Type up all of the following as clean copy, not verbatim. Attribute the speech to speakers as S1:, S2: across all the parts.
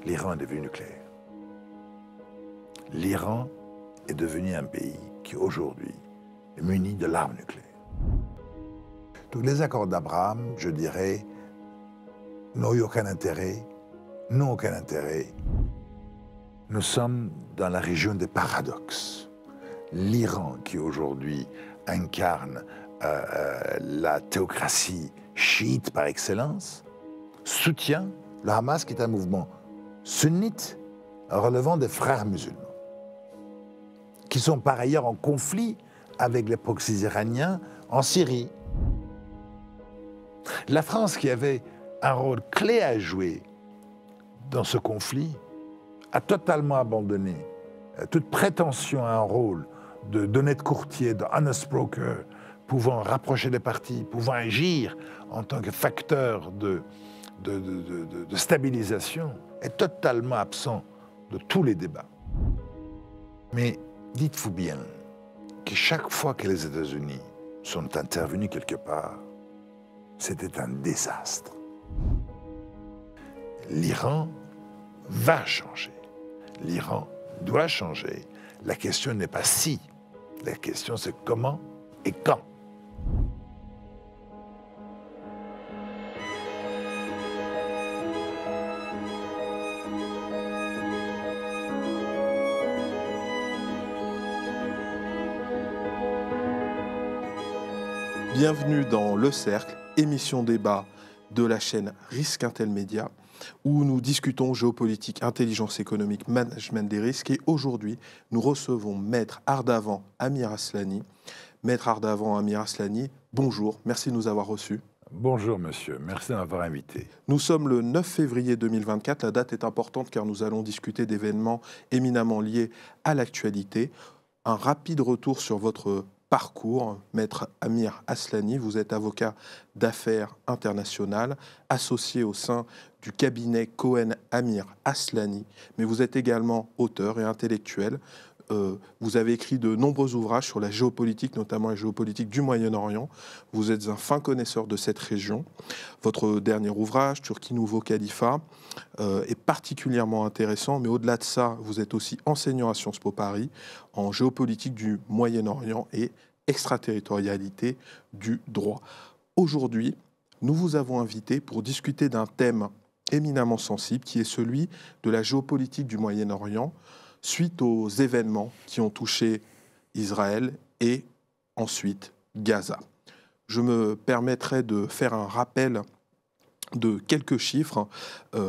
S1: l'Iran est devenu nucléaire. L'Iran est devenu un pays qui aujourd'hui est muni de l'arme nucléaire. Donc les accords d'Abraham, je dirais, n'ont eu aucun intérêt, n'ont aucun intérêt. Nous sommes dans la région des paradoxes. L'Iran, qui aujourd'hui incarne la théocratie chiite par excellence, soutient le Hamas, qui est un mouvement sunnite relevant des frères musulmans, qui sont par ailleurs en conflit avec les proxys iraniens en Syrie. La France, qui avait un rôle clé à jouer dans ce conflit, a totalement abandonné toute prétention à un rôle d'honnête courtier, de honest broker, pouvant rapprocher les parties, pouvant agir en tant que facteur de stabilisation, est totalement absent de tous les débats. Mais dites-vous bien que chaque fois que les États-Unis sont intervenus quelque part, c'était un désastre. L'Iran va changer. L'Iran doit changer. La question n'est pas si, la question c'est comment et quand.
S2: Bienvenue dans Le Cercle, émission débat de la chaîne Risque Intel Média, où nous discutons géopolitique, intelligence économique, management des risques. Et aujourd'hui, nous recevons Maître Ardavan Amir Aslani. Maître Ardavan Amir Aslani, bonjour, merci de nous avoir reçus.
S1: Bonjour monsieur, merci de m'avoir invité.
S2: Nous sommes le 9 février 2024, la date est importante car nous allons discuter d'événements éminemment liés à l'actualité. Un rapide retour sur votre parcours, Maître Amir Aslani. Vous êtes avocat d'affaires internationales, associé au sein du cabinet Cohen Amir Aslani, mais vous êtes également auteur et intellectuel. Vous avez écrit de nombreux ouvrages sur la géopolitique, notamment la géopolitique du Moyen-Orient. Vous êtes un fin connaisseur de cette région. Votre dernier ouvrage, Turquie Nouveau Califat, est particulièrement intéressant, mais au-delà de ça, vous êtes aussi enseignant à Sciences Po Paris en géopolitique du Moyen-Orient et extraterritorialité du droit. Aujourd'hui, nous vous avons invité pour discuter d'un thème éminemment sensible qui est celui de la géopolitique du Moyen-Orient suite aux événements qui ont touché Israël et ensuite Gaza. Je me permettrai de faire un rappel de quelques chiffres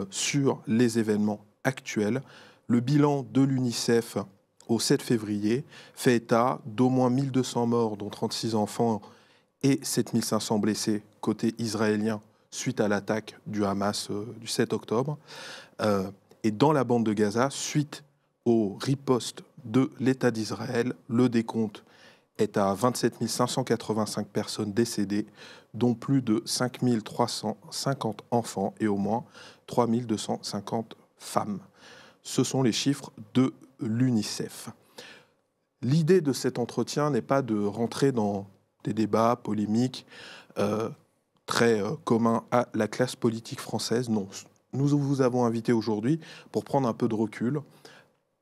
S2: sur les événements actuels. Le bilan de l'UNICEF au 7 février fait état d'au moins 1200 morts, dont 36 enfants, et 7500 blessés côté israélien suite à l'attaque du Hamas du 7 octobre. Et dans la bande de Gaza, suite aux ripostes de l'État d'Israël, le décompte est à 27 585 personnes décédées, dont plus de 5 350 enfants et au moins 3 250 femmes. Ce sont les chiffres de l'UNICEF. L'idée de cet entretien n'est pas de rentrer dans des débats polémiques très communs à la classe politique française. Non, nous vous avons invité aujourd'hui pour prendre un peu de recul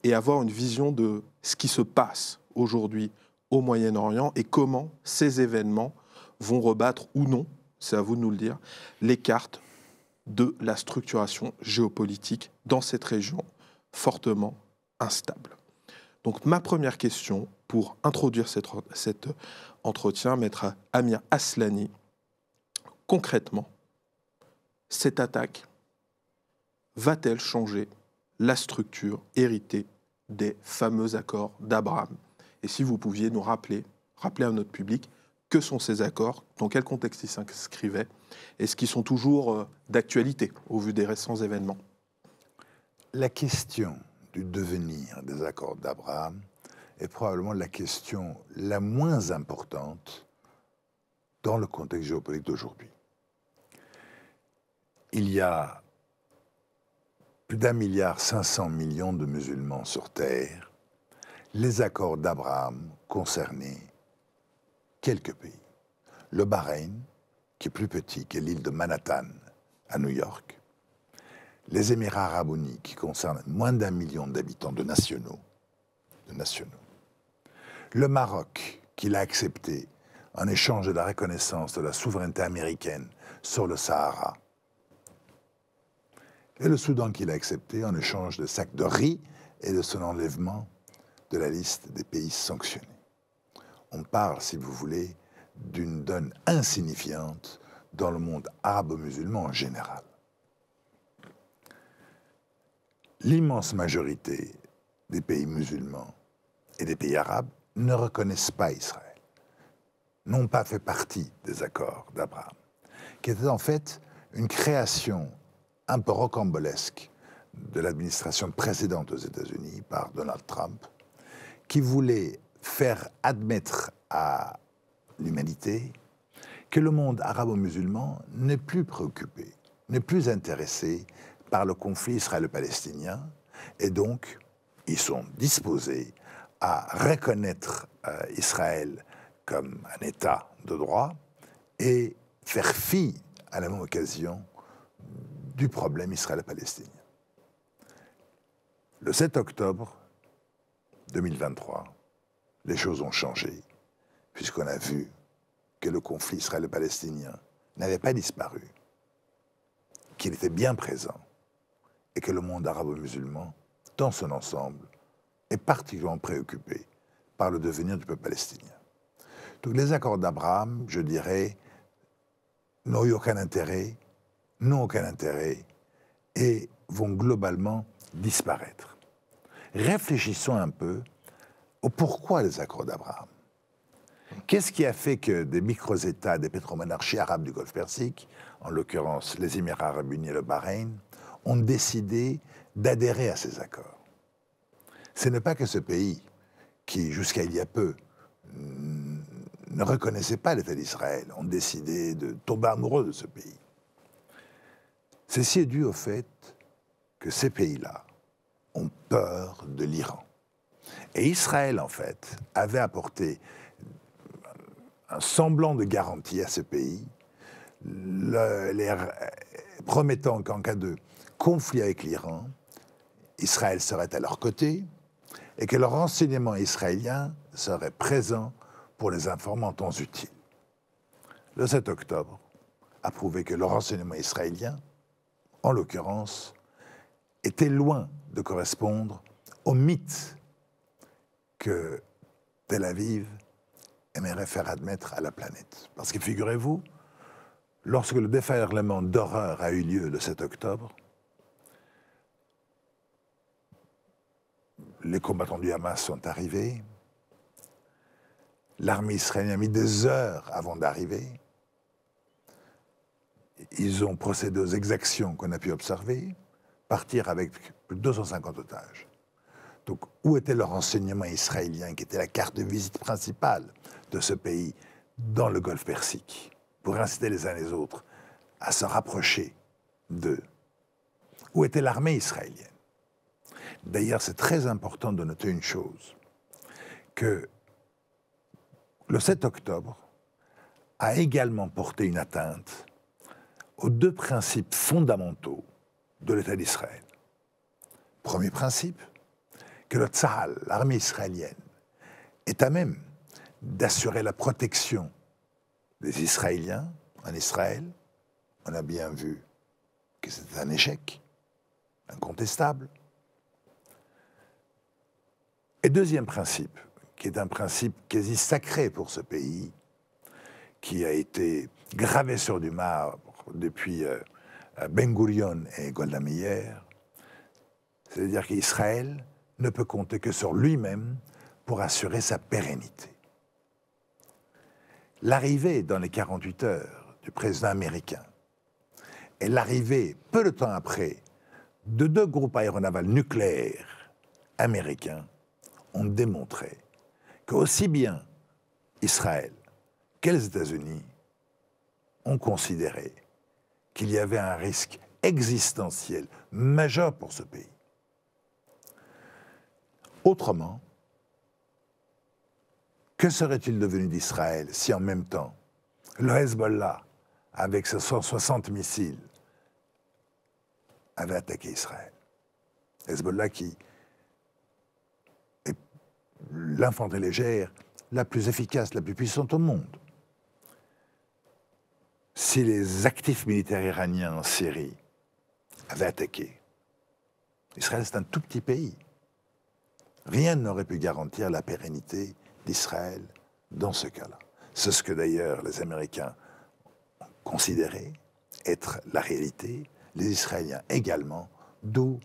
S2: et avoir une vision de ce qui se passe aujourd'hui au Moyen-Orient et comment ces événements vont rebattre ou non, c'est à vous de nous le dire, les cartes de la structuration géopolitique dans cette région fortement instable. Donc ma première question pour introduire cet entretien, Maître Amir Aslani, concrètement, cette attaque va-t-elle changer la structure héritée des fameux accords d'Abraham? Et si vous pouviez nous rappeler à notre public, que sont ces accords, dans quel contexte ils s'inscrivaient, est-ce qu'ils sont toujours d'actualité au vu des récents événements?
S1: La question du devenir des accords d'Abraham est probablement la question la moins importante dans le contexte géopolitique d'aujourd'hui. Il y a plus d'1,5 milliard de musulmans sur Terre. Les accords d'Abraham concernaient quelques pays. Le Bahreïn, qui est plus petit que l'île de Manhattan à New York. les Émirats arabes unis, qui concernent moins d'1 million d'habitants, de nationaux, le Maroc, qui l'a accepté en échange de la reconnaissance de la souveraineté américaine sur le Sahara, et le Soudan qui l'a accepté en échange de sacs de riz et de son enlèvement de la liste des pays sanctionnés. On parle, si vous voulez, d'une donne insignifiante dans le monde arabo-musulman en général. L'immense majorité des pays musulmans et des pays arabes ne reconnaissent pas Israël, n'ont pas fait partie des accords d'Abraham, qui était en fait une création un peu rocambolesque de l'administration précédente aux États-Unis par Donald Trump, qui voulait faire admettre à l'humanité que le monde arabo-musulman n'est plus préoccupé, n'est plus intéressé par le conflit israélo-palestinien, et donc ils sont disposés à reconnaître Israël comme un État de droit et faire fi, à la même occasion, du problème israélo-palestinien. Le 7 octobre 2023, les choses ont changé, puisqu'on a vu que le conflit israélo-palestinien n'avait pas disparu, qu'il était bien présent, et que le monde arabo-musulman, dans son ensemble, est particulièrement préoccupé par le devenir du peuple palestinien. Donc les accords d'Abraham, je dirais, n'ont eu aucun intérêt, et vont globalement disparaître. Réfléchissons un peu au pourquoi des accords d'Abraham. Qu'est-ce qui a fait que des micro-États, des pétromonarchies arabes du Golfe Persique, en l'occurrence les Émirats arabes unis et le Bahreïn, ont décidé d'adhérer à ces accords? Ce n'est pas que ce pays, qui jusqu'à il y a peu ne reconnaissait pas l'État d'Israël, ont décidé de tomber amoureux de ce pays. Ceci est dû au fait que ces pays-là ont peur de l'Iran. Et Israël, en fait, avait apporté un semblant de garantie à ce pays, promettant qu'en cas de conflit avec l'Iran, Israël serait à leur côté et que le renseignement israélien serait présent pour les informer en temps utile. Le 7 octobre a prouvé que le renseignement israélien, en l'occurrence, était loin de correspondre au mythe que Tel Aviv aimerait faire admettre à la planète. Parce que figurez-vous, lorsque le déferlement d'horreur a eu lieu le 7 octobre, les combattants du Hamas sont arrivés, l'armée israélienne a mis des heures avant d'arriver, ils ont procédé aux exactions qu'on a pu observer, partir avec plus de 250 otages. Donc, où était le renseignement israélien, qui était la carte de visite principale de ce pays dans le Golfe Persique, pour inciter les uns les autres à se rapprocher d'eux? Où était l'armée israélienne? D'ailleurs, c'est très important de noter une chose, que le 7 octobre a également porté une atteinte aux deux principes fondamentaux de l'État d'Israël. Premier principe, que le Tzahal, l'armée israélienne, est à même d'assurer la protection des Israéliens en Israël. On a bien vu que c'était un échec incontestable. Et deuxième principe, qui est un principe quasi sacré pour ce pays, qui a été gravé sur du marbre depuis Ben Gurion et Golda Meir, c'est-à-dire qu'Israël ne peut compter que sur lui-même pour assurer sa pérennité. L'arrivée dans les 48 heures du président américain et l'arrivée, peu de temps après, de deux groupes aéronavals nucléaires américains ont démontré qu'aussi bien Israël que les États-Unis ont considéré qu'il y avait un risque existentiel majeur pour ce pays. Autrement, que serait-il devenu d'Israël si en même temps le Hezbollah, avec ses 160 missiles, avait attaqué Israël. Hezbollah qui est l'infanterie légère la plus efficace, la plus puissante au monde. Si les actifs militaires iraniens en Syrie avaient attaqué, Israël c'est un tout petit pays. Rien n'aurait pu garantir la pérennité d'Israël dans ce cas-là. C'est ce que d'ailleurs les Américains ont considéré être la réalité, les Israéliens également, d'où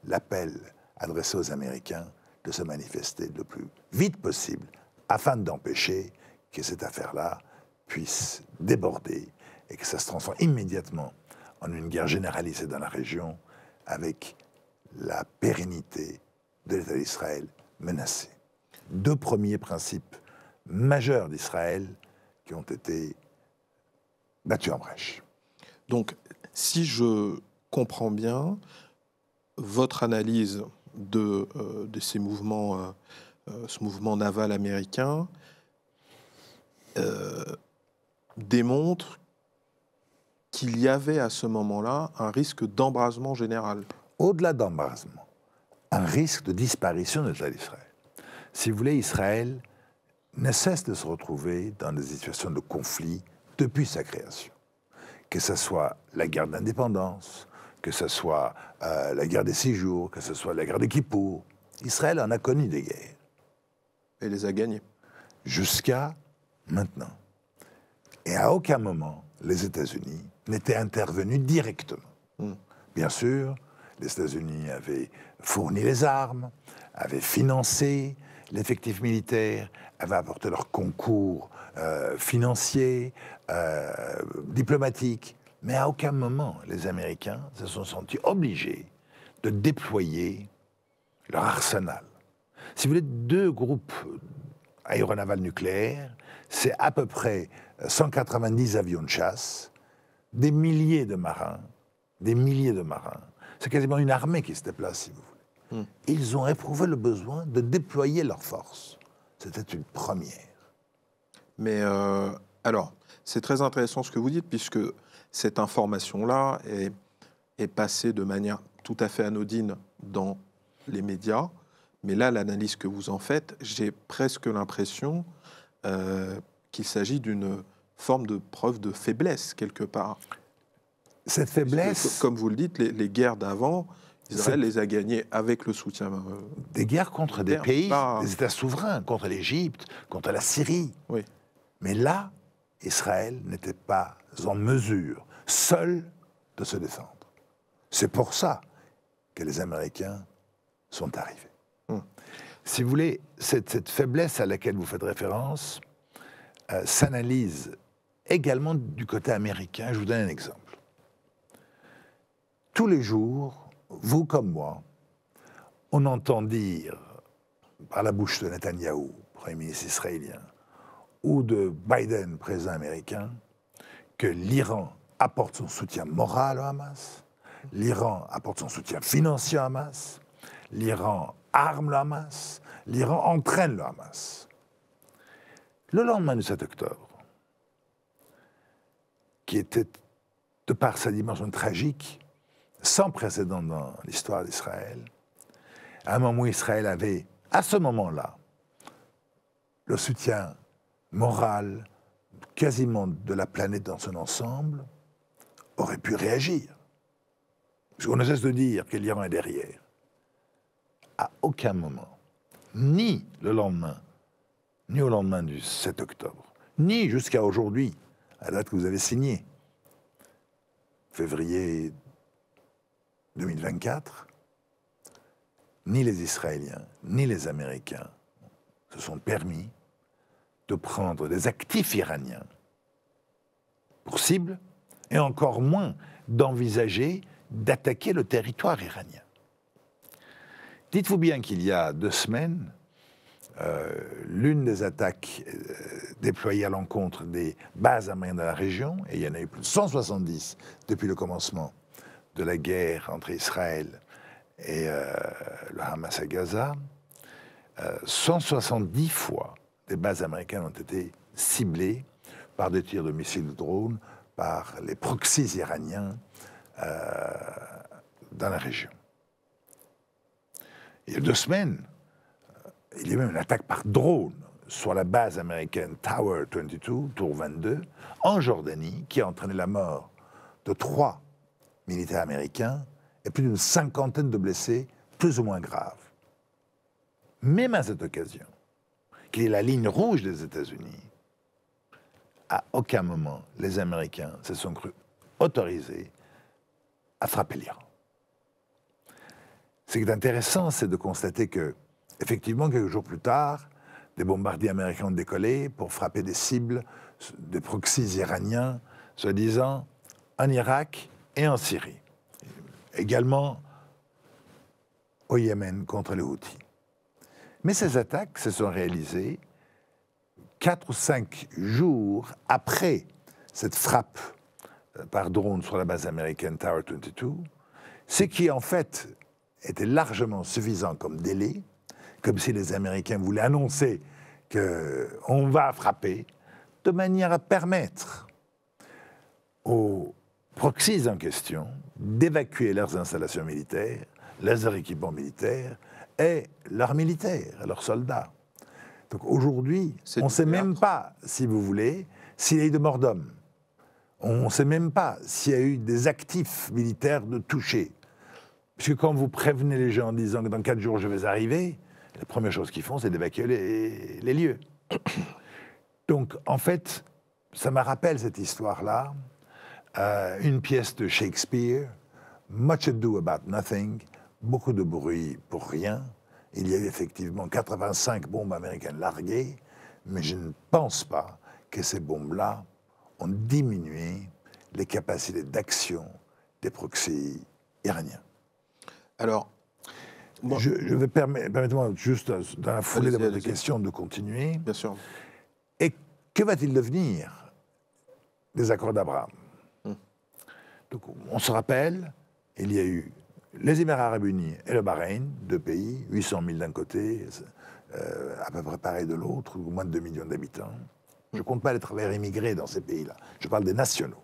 S1: l'appel adressé aux Américains de se manifester le plus vite possible afin d'empêcher que cette affaire-là puisse déborder et que ça se transforme immédiatement en une guerre généralisée dans la région avec la pérennité de l'État d'Israël menacée. Deux premiers principes majeurs d'Israël qui ont été battus en brèche.
S2: Donc, si je comprends bien, votre analyse de ces mouvements, ce mouvement naval américain, démontre qu'il y avait à ce moment-là un risque d'embrasement général.
S1: Au-delà d'embrasement, un risque de disparition de l'État d'Israël. Si vous voulez, Israël ne cesse de se retrouver dans des situations de conflit depuis sa création. Que ce soit la guerre d'indépendance, que ce soit la guerre des 6 jours, que ce soit la guerre de Kippour. Israël en a connu des guerres.
S2: Et les a gagnées.
S1: Jusqu'à maintenant. Et à aucun moment, les États-Unis n'étaient intervenus directement. Bien sûr, les États-Unis avaient fourni les armes, avaient financé l'effectif militaire, avaient apporté leur concours financier, diplomatique. Mais à aucun moment, les Américains se sont sentis obligés de déployer leur arsenal. Si vous voulez, 2 groupes aéronavals nucléaires, c'est à peu près 190 avions de chasse, des milliers de marins, C'est quasiment une armée qui se déplace, si vous voulez. Ils ont éprouvé le besoin de déployer leurs forces. C'était une première.
S2: Mais alors, c'est très intéressant ce que vous dites, puisque cette information-là est passée de manière tout à fait anodine dans les médias. Mais là, l'analyse que vous en faites, j'ai presque l'impression qu'il s'agit d'une forme de preuve de faiblesse, quelque part.
S1: Cette faiblesse...
S2: Comme vous le dites, les guerres d'avant, Israël les a gagnées avec le soutien...
S1: des guerres contre des pays,
S2: pas...
S1: des États souverains, contre l'Égypte, contre la Syrie.
S2: Oui.
S1: Mais là, Israël n'était pas en mesure, seul, de se défendre. C'est pour ça que les Américains sont arrivés. Si vous voulez, cette faiblesse à laquelle vous faites référence s'analyse également du côté américain. Je vous donne un exemple. Tous les jours, vous comme moi, on entend dire par la bouche de Netanyahou, Premier ministre israélien, ou de Biden, président américain, que l'Iran apporte son soutien moral au Hamas, l'Iran apporte son soutien financier au Hamas, l'Iran arme le Hamas, l'Iran entraîne le Hamas. Le lendemain du 7 octobre, qui était, de par sa dimension tragique, sans précédent dans l'histoire d'Israël, à un moment où Israël avait, à ce moment-là, le soutien moral quasiment de la planète dans son ensemble, aurait pu réagir. Parce qu'on ne cesse de dire que l'Iran est derrière. À aucun moment, ni le lendemain, ni au lendemain du 7 octobre, ni jusqu'à aujourd'hui, à la date que vous avez signée, février 2024, ni les Israéliens, ni les Américains se sont permis de prendre des actifs iraniens pour cible, et encore moins d'envisager d'attaquer le territoire iranien. Dites-vous bien qu'il y a 2 semaines, l'une des attaques déployées à l'encontre des bases américaines de la région, et il y en a eu plus de 170 depuis le commencement de la guerre entre Israël et le Hamas à Gaza, 170 fois des bases américaines ont été ciblées par des tirs de missiles de drones, par les proxys iraniens dans la région. Il y a 2 semaines, il y a eu même une attaque par drone sur la base américaine Tower 22, Tour 22, en Jordanie, qui a entraîné la mort de 3 militaires américains et plus d'une 50aine de blessés, plus ou moins graves. Même à cette occasion, qui est la ligne rouge des États-Unis, à aucun moment les Américains se sont crus autorisés à frapper l'Iran. Ce qui est intéressant, c'est de constater que, effectivement, quelques jours plus tard, des bombardiers américains ont décollé pour frapper des cibles, des proxys iraniens, soi-disant, en Irak et en Syrie. Également au Yémen contre les Houthis. Mais ces attaques se sont réalisées 4 ou 5 jours après cette frappe par drone sur la base américaine Tower 22, ce qui en fait était largement suffisant comme délai, comme si les Américains voulaient annoncer qu'on va frapper, de manière à permettre aux proxys en question d'évacuer leurs installations militaires, leurs équipements militaires et leurs militaires, leurs soldats. Donc aujourd'hui, on ne sait même pas, si vous voulez, s'il y a eu de morts d'hommes. On ne sait même pas s'il y a eu des actifs militaires de touchés. Puisque quand vous prévenez les gens en disant que dans 4 jours je vais arriver, la première chose qu'ils font, c'est d'évacuer les lieux. Donc en fait, ça me rappelle cette histoire-là, une pièce de Shakespeare, Much Ado About Nothing, beaucoup de bruit pour rien. Il y a eu effectivement 85 bombes américaines larguées, mais je ne pense pas que ces bombes-là ont diminué les capacités d'action des proxys iraniens.
S2: Alors,
S1: je vais permettez-moi juste dans la foulée de votre question de continuer.
S2: Bien sûr.
S1: Et que va-t-il devenir des accords d'Abraham? Donc, on se rappelle, il y a eu les Émirats arabes unis et le Bahreïn, 2 pays, 800 000 d'un côté, à peu près pareil de l'autre, moins de 2 millions d'habitants. Je ne compte pas les travailleurs immigrés dans ces pays-là, je parle des nationaux.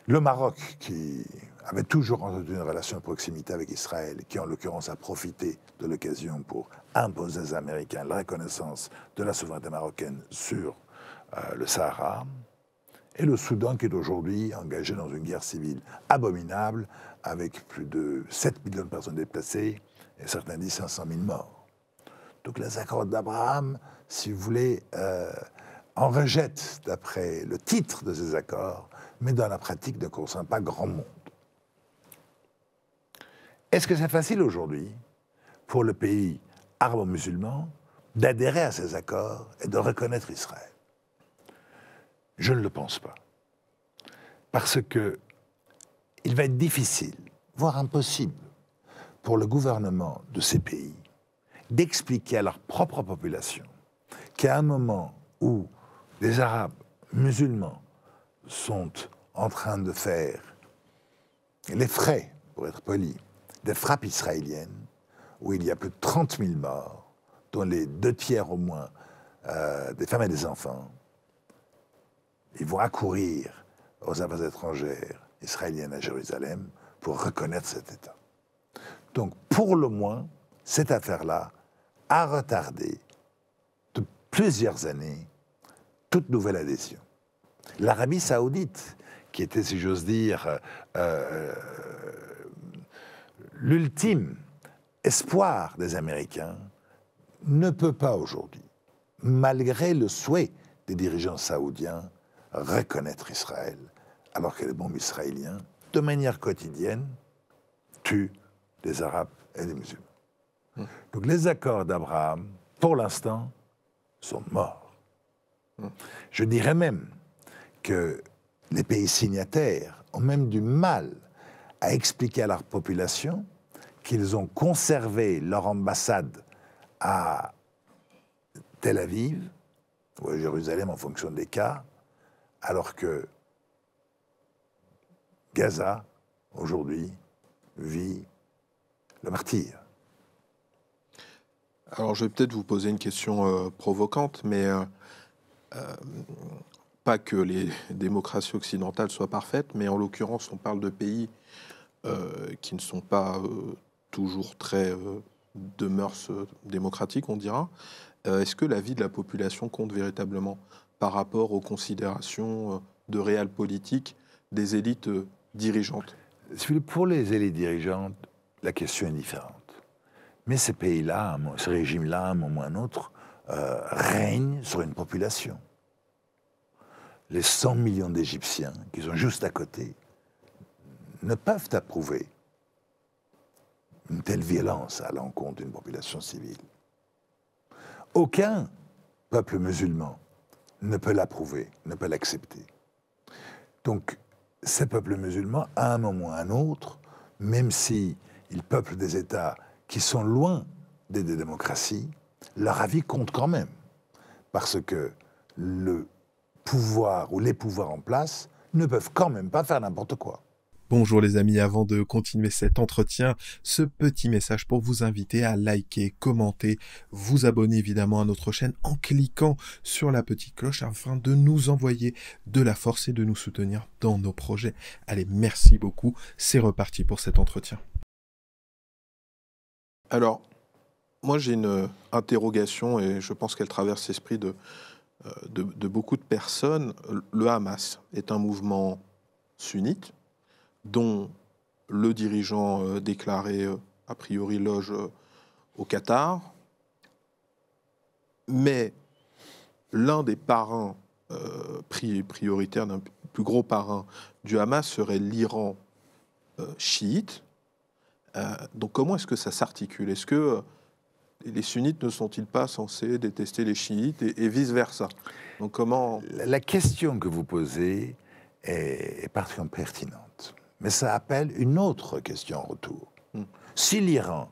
S1: Le Maroc, qui avait toujours entretenu une relation de proximité avec Israël, qui en l'occurrence a profité de l'occasion pour imposer aux Américains la reconnaissance de la souveraineté marocaine sur le Sahara, et le Soudan qui est aujourd'hui engagé dans une guerre civile abominable, avec plus de 7 millions de personnes déplacées, et certains disent 500 000 morts. Donc les accords d'Abraham, si vous voulez, en rejettent d'après le titre de ces accords, mais dans la pratique ne concerne pas grand monde. Est-ce que c'est facile aujourd'hui pour le pays arabo-musulman d'adhérer à ces accords et de reconnaître Israël? Je ne le pense pas. Parce que il va être difficile, voire impossible, pour le gouvernement de ces pays d'expliquer à leur propre population qu'à un moment où les Arabes musulmans sont en train de faire les frais, pour être poli, des frappes israéliennes, où il y a plus de 30 000 morts, dont les 2 tiers au moins des femmes et des enfants, ils vont accourir aux affaires étrangères israéliennes à Jérusalem pour reconnaître cet État. Donc, pour le moins, cette affaire-là a retardé de plusieurs années toute nouvelle adhésion. L'Arabie saoudite, qui était, si j'ose dire, l'ultime espoir des Américains, ne peut pas aujourd'hui, malgré le souhait des dirigeants saoudiens, reconnaître Israël, alors que les bombes israéliens, de manière quotidienne, tuent des Arabes et des musulmans. Donc les accords d'Abraham, pour l'instant, sont morts. Je dirais même que les pays signataires ont même du mal à expliquer à leur population qu'ils ont conservé leur ambassade à Tel Aviv ou à Jérusalem en fonction des cas, alors que Gaza, aujourd'hui, vit le martyre.
S2: Alors, je vais peut-être vous poser une question provocante, mais pas que les démocraties occidentales soient parfaites, mais en l'occurrence, on parle de pays qui ne sont pas toujours très de mœurs démocratiques, on dira. Est-ce que la vie de la population compte véritablement par rapport aux considérations de réel politique des élites dirigeantes?
S1: Pour les élites dirigeantes, la question est différente. Mais ces pays-là, ce régime-là, à un moment ou à un autre, règnent sur une population. Les 100 millions d'Égyptiens qui sont juste à côté ne peuvent approuver une telle violence à l'encontre d'une population civile. Aucun peuple musulman ne peut l'approuver, ne peut l'accepter. Donc, ces peuples musulmans, à un moment ou à un autre, même s'ils peuplent des États qui sont loin des démocraties, leur avis compte quand même. Parce que le pouvoir ou les pouvoirs en place ne peuvent quand même pas faire n'importe quoi.
S2: Bonjour les amis, avant de continuer cet entretien, ce petit message pour vous inviter à liker, commenter, vous abonner évidemment à notre chaîne en cliquant sur la petite cloche afin de nous envoyer de la force et de nous soutenir dans nos projets. Allez, merci beaucoup, c'est reparti pour cet entretien. Alors, moi j'ai une interrogation et je pense qu'elle traverse l'esprit de beaucoup de personnes. Le Hamas est un mouvement sunnite dont le dirigeant déclaré, a priori, loge au Qatar. Mais l'un des parrains prioritaires, d'un plus gros parrain du Hamas serait l'Iran chiite. Donc comment est-ce que ça s'articule? Est-ce que les sunnites ne sont-ils pas censés détester les chiites et vice-versa? Donc comment...
S1: La question que vous posez est particulièrement pertinente. Mais ça appelle une autre question en retour. Si l'Iran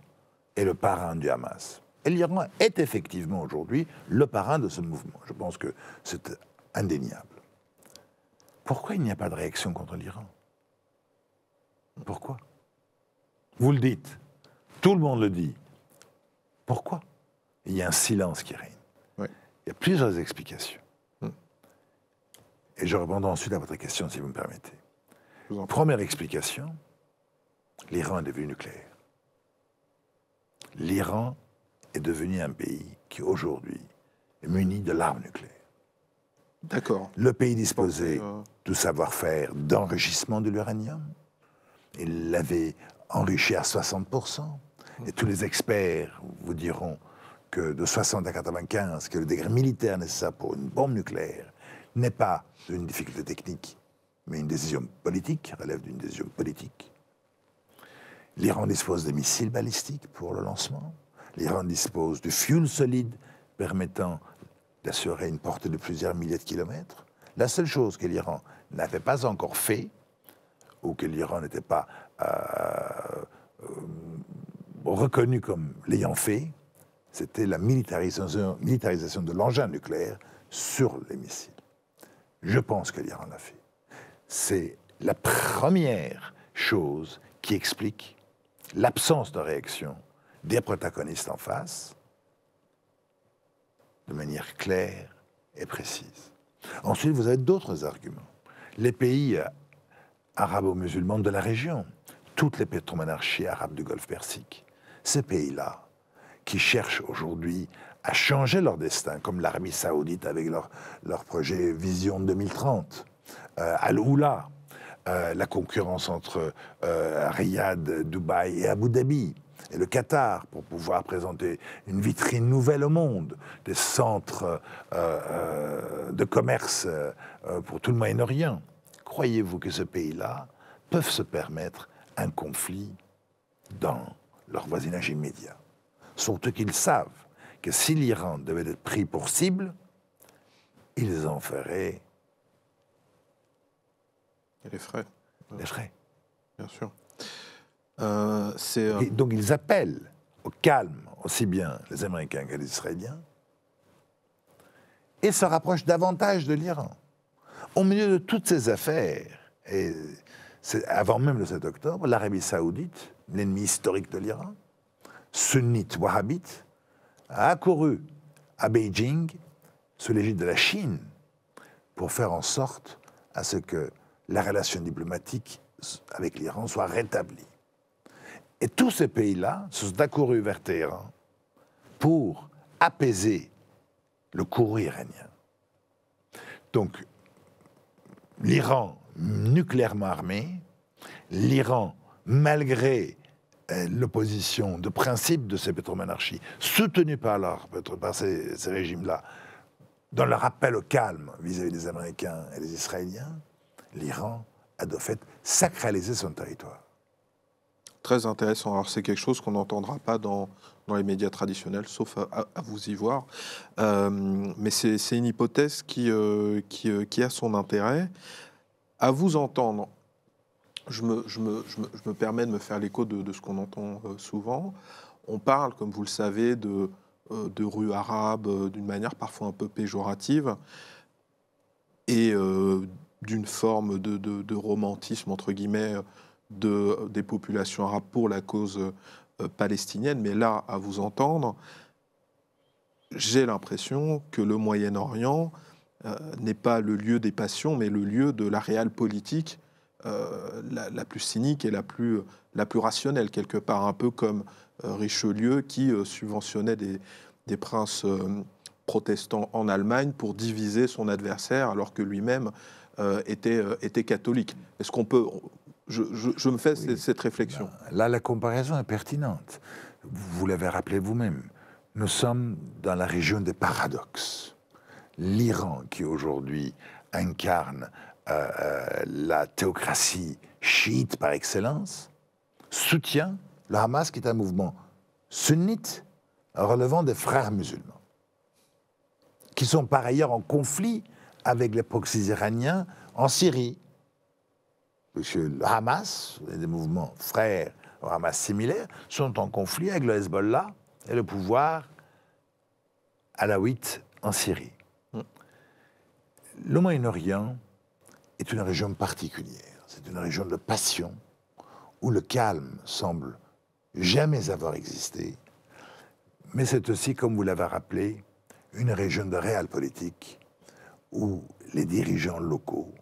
S1: est le parrain du Hamas, et l'Iran est effectivement aujourd'hui le parrain de ce mouvement, je pense que c'est indéniable, pourquoi il n'y a pas de réaction contre l'Iran? Pourquoi? Vous le dites, tout le monde le dit. Pourquoi? Il y a un silence qui règne.
S2: Ouais.
S1: Il y a plusieurs explications. Et je répondrai ensuite à votre question, si vous me permettez. Première explication, l'Iran est devenu nucléaire. L'Iran est devenu un pays qui, aujourd'hui, est muni de l'arme nucléaire.
S2: D'accord.
S1: Le pays disposait du savoir-faire d'enrichissement de l'uranium. Il l'avait enrichi à 60%. Et tous les experts vous diront que de 60 à 95, que le degré militaire nécessaire pour une bombe nucléaire n'est pas une difficulté technique, mais une décision politique, relève d'une décision politique. L'Iran dispose des missiles balistiques pour le lancement. L'Iran dispose du fuel solide permettant d'assurer une portée de plusieurs milliers de kilomètres. La seule chose que l'Iran n'avait pas encore fait, ou que l'Iran n'était pas reconnu comme l'ayant fait, c'était la militarisation de l'engin nucléaire sur les missiles. Je pense que l'Iran l'a fait. C'est la première chose qui explique l'absence de réaction des protagonistes en face de manière claire et précise. Ensuite, vous avez d'autres arguments. Les pays arabo-musulmans de la région, toutes les pétromonarchies arabes du Golfe Persique, ces pays-là qui cherchent aujourd'hui à changer leur destin, comme l'Arabie Saoudite avec leur projet Vision 2030, Al-Oula, la concurrence entre Riyad, Dubaï et Abu Dhabi, et le Qatar, pour pouvoir présenter une vitrine nouvelle au monde, des centres de commerce pour tout le Moyen-Orient. Croyez-vous que ces pays-là peuvent se permettre un conflit dans leur voisinage immédiat? Surtout qu'ils savent que si l'Iran devait être pris pour cible, ils en feraient...
S2: Les frais.
S1: Les frais.
S2: Bien sûr.
S1: Donc ils appellent au calme, aussi bien les Américains que les Israéliens, et se rapprochent davantage de l'Iran. Au milieu de toutes ces affaires, et avant même le 7 octobre, l'Arabie Saoudite, l'ennemi historique de l'Iran, sunnite wahhabite, a accouru à Beijing sous l'égide de la Chine pour faire en sorte à ce que la relation diplomatique avec l'Iran soit rétabli. Et tous ces pays-là se sont accourus vers Téhéran pour apaiser le courroux iranien. Donc, l'Iran nucléairement armé, l'Iran, malgré l'opposition de principe de ces pétromonarchies, soutenues par ces régimes-là, dans leur appel au calme vis-à-vis des Américains et des Israéliens, l'Iran a de fait sacralisé son territoire.
S2: Très intéressant. Alors c'est quelque chose qu'on n'entendra pas dans les médias traditionnels, sauf à vous y voir. Mais c'est une hypothèse qui a son intérêt. À vous entendre, je me permets de me faire l'écho de ce qu'on entend souvent. On parle, comme vous le savez, de rue arabe d'une manière parfois un peu péjorative et d'une forme de romantisme, entre guillemets, des populations arabes pour la cause palestinienne. Mais là, à vous entendre, j'ai l'impression que le Moyen-Orient n'est pas le lieu des passions, mais le lieu de la réelle politique la plus cynique et la plus rationnelle, quelque part, un peu comme Richelieu qui subventionnait des princes protestants en Allemagne pour diviser son adversaire alors que lui-même était catholique. Est-ce qu'on peut... Je me fais cette réflexion.
S1: Là, la comparaison est pertinente. Vous l'avez rappelé vous-même. Nous sommes dans la région des paradoxes. L'Iran, qui aujourd'hui incarne la théocratie chiite par excellence, soutient le Hamas, qui est un mouvement sunnite relevant des frères musulmans, qui sont par ailleurs en conflit avec les proxys iraniens en Syrie. Parce que le Hamas, et des mouvements frères au Hamas similaires, sont en conflit avec le Hezbollah et le pouvoir alawite en Syrie. Le Moyen-Orient est une région particulière. C'est une région de passion où le calme semble jamais avoir existé. Mais c'est aussi, comme vous l'avez rappelé, une région de réelle politique où les dirigeants locaux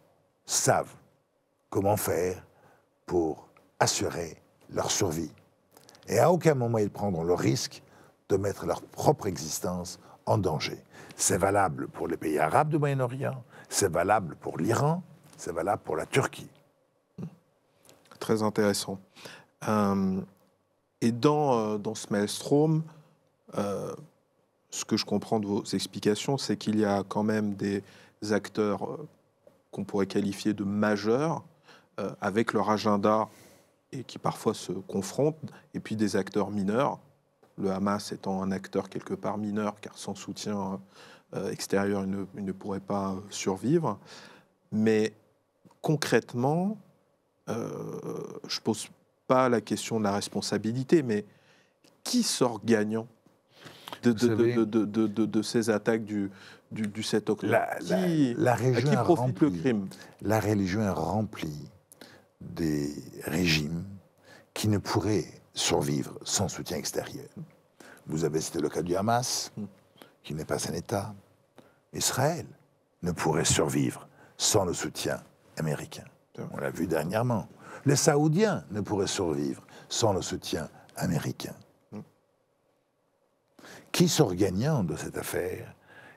S1: savent comment faire pour assurer leur survie. Et à aucun moment ils prendront le risque de mettre leur propre existence en danger. C'est valable pour les pays arabes du Moyen-Orient, c'est valable pour l'Iran, c'est valable pour la Turquie.
S2: Très intéressant. Et dans ce maelstrom, ce que je comprends de vos explications, c'est qu'il y a quand même des acteurs qu'on pourrait qualifier de majeurs, avec leur agenda et qui parfois se confrontent, et puis des acteurs mineurs, le Hamas étant un acteur quelque part mineur, car sans soutien extérieur, il ne pourrait pas survivre. Mais concrètement, je ne pose pas la question de la responsabilité, mais qui sort gagnant de ces attaques du 7 octobre? À qui profite le crime?
S1: La religion est remplie des régimes qui ne pourraient survivre sans soutien extérieur. Vous avez cité le cas du Hamas, qui n'est pas un État. Israël ne pourrait survivre sans le soutien américain. On l'a vu dernièrement. Les Saoudiens ne pourraient survivre sans le soutien américain. Qui sort gagnant de cette affaire,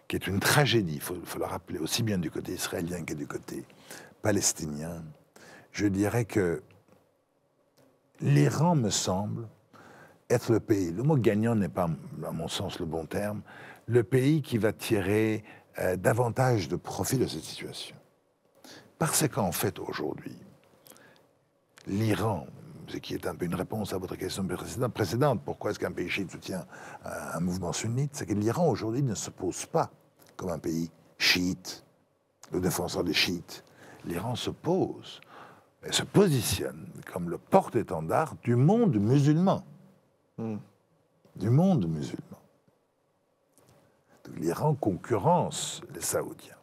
S1: qui est une tragédie, il faut le rappeler, aussi bien du côté israélien que du côté palestinien? Je dirais que l'Iran me semble être le pays, le mot gagnant n'est pas, à mon sens, le bon terme, le pays qui va tirer davantage de profit de cette situation. Parce qu'en fait, aujourd'hui, l'Iran, ce qui est un peu une réponse à votre question précédente, pourquoi est-ce qu'un pays chiite soutient un mouvement sunnite, c'est que l'Iran, aujourd'hui, ne se pose pas comme un pays chiite, le défenseur des chiites. L'Iran se pose, et se positionne comme le porte-étendard du monde musulman. Du monde musulman. L'Iran concurrence les Saoudiens.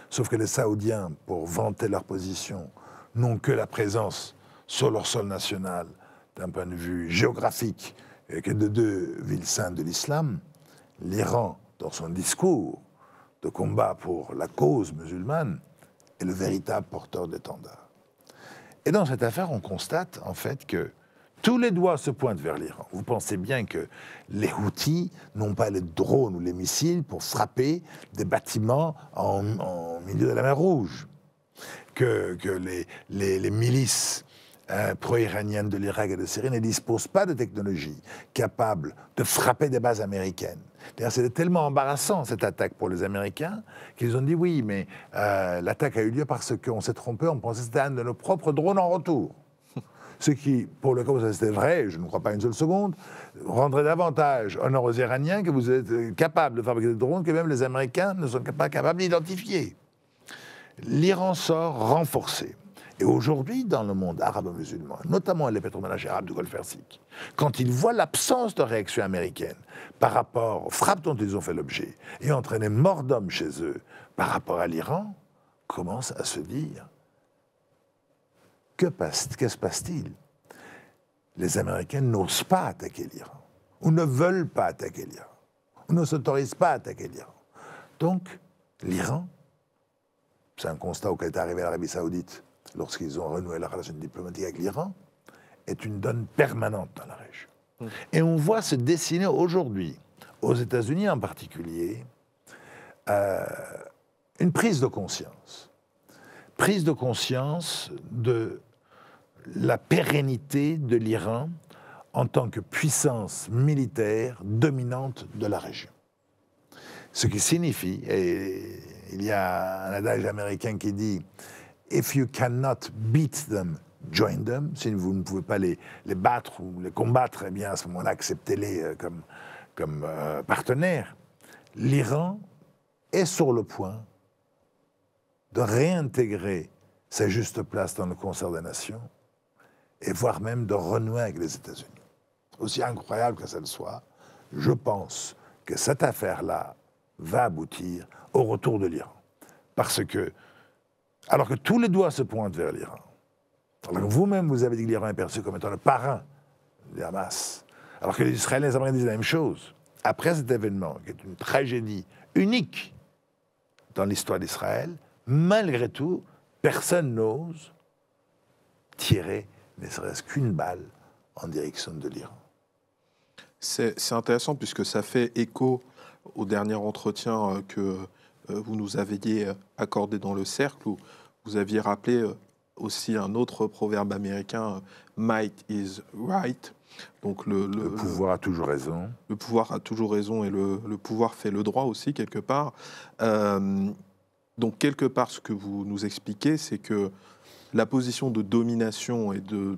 S1: Sauf que les Saoudiens, pour vanter leur position, n'ont que la présence sur leur sol national, d'un point de vue géographique, que de deux villes saintes de l'islam. L'Iran, dans son discours de combat pour la cause musulmane, est le véritable porteur d'étendard. Et dans cette affaire, on constate en fait que tous les doigts se pointent vers l'Iran. Vous pensez bien que les Houthis n'ont pas les drones ou les missiles pour frapper des bâtiments en milieu de la mer Rouge. Que les milices pro-iraniennes de l'Irak et de Syrie ne disposent pas de technologie capable de frapper des bases américaines. D'ailleurs, c'était tellement embarrassant, cette attaque pour les Américains, qu'ils ont dit oui, mais l'attaque a eu lieu parce qu'on s'est trompé, on pensait que c'était un de nos propres drones en retour. Ce qui, pour le cas où ça c'était vrai, je ne crois pas une seule seconde, rendrait davantage honneur aux Iraniens que vous êtes capables de fabriquer des drones que même les Américains ne sont pas capables d'identifier. L'Iran sort renforcé. Et aujourd'hui, dans le monde arabo-musulman, notamment les pétroménagers arabes du Golfe Persique, quand ils voient l'absence de réaction américaine par rapport aux frappes dont ils ont fait l'objet et entraîné mort d'hommes chez eux par rapport à l'Iran, commencent à se dire que se passe-t-il? Les Américains n'osent pas attaquer l'Iran, ou ne veulent pas attaquer l'Iran, ou ne s'autorisent pas à attaquer l'Iran. Donc, l'Iran, c'est un constat auquel est arrivé l'Arabie Saoudite lorsqu'ils ont renoué la relation diplomatique avec l'Iran, est une donne permanente dans la région. Et on voit se dessiner aujourd'hui, aux États-Unis en particulier, une prise de conscience. Prise de conscience de la pérennité de l'Iran en tant que puissance militaire dominante de la région. Ce qui signifie, et il y a un adage américain qui dit « If you cannot beat them, join them ». Si vous ne pouvez pas les battre ou les combattre, eh bien à ce moment-là, acceptez-les comme partenaires. L'Iran est sur le point de réintégrer sa juste place dans le concert des nations et voire même de renouer avec les États-Unis. Aussi incroyable que ça le soit, je pense que cette affaire-là va aboutir au retour de l'Iran. Parce que, alors que tous les doigts se pointent vers l'Iran, alors que vous-même vous avez dit que l'Iran est perçu comme étant le parrain du Hamas, alors que les Israéliens et les Américains disent la même chose, après cet événement, qui est une tragédie unique dans l'histoire d'Israël, malgré tout, personne n'ose tirer ne serait-ce qu'une balle en direction de l'Iran.
S2: C'est intéressant puisque ça fait écho au dernier entretien que vous nous aviez accordé dans le cercle, où vous aviez rappelé aussi un autre proverbe américain, « Might is right ». Donc le
S1: pouvoir a toujours raison.
S2: Le pouvoir a toujours raison et le pouvoir fait le droit aussi, quelque part. Donc, quelque part, ce que vous nous expliquez, c'est que la position de domination et de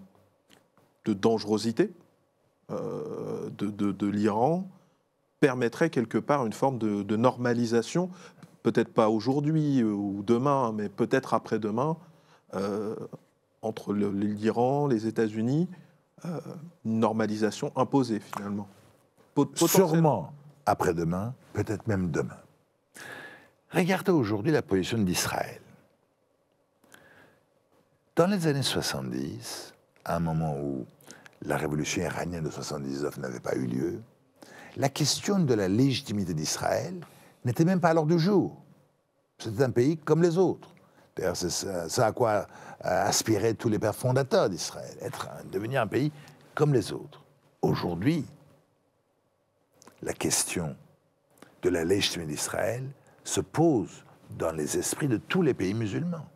S2: dangerosité de l'Iran permettrait quelque part une forme de normalisation, peut-être pas aujourd'hui ou demain, mais peut-être après-demain, entre l'Iran, les États-Unis, une normalisation imposée finalement.
S1: Sûrement après-demain, peut-être même demain. Regardez aujourd'hui la position d'Israël. Dans les années 70, à un moment où la révolution iranienne de 79 n'avait pas eu lieu, la question de la légitimité d'Israël n'était même pas à l'ordre du jour. C'était un pays comme les autres. D'ailleurs, c'est ça à quoi aspiraient tous les pères fondateurs d'Israël, devenir un pays comme les autres. Aujourd'hui, la question de la légitimité d'Israël se pose dans les esprits de tous les pays musulmans,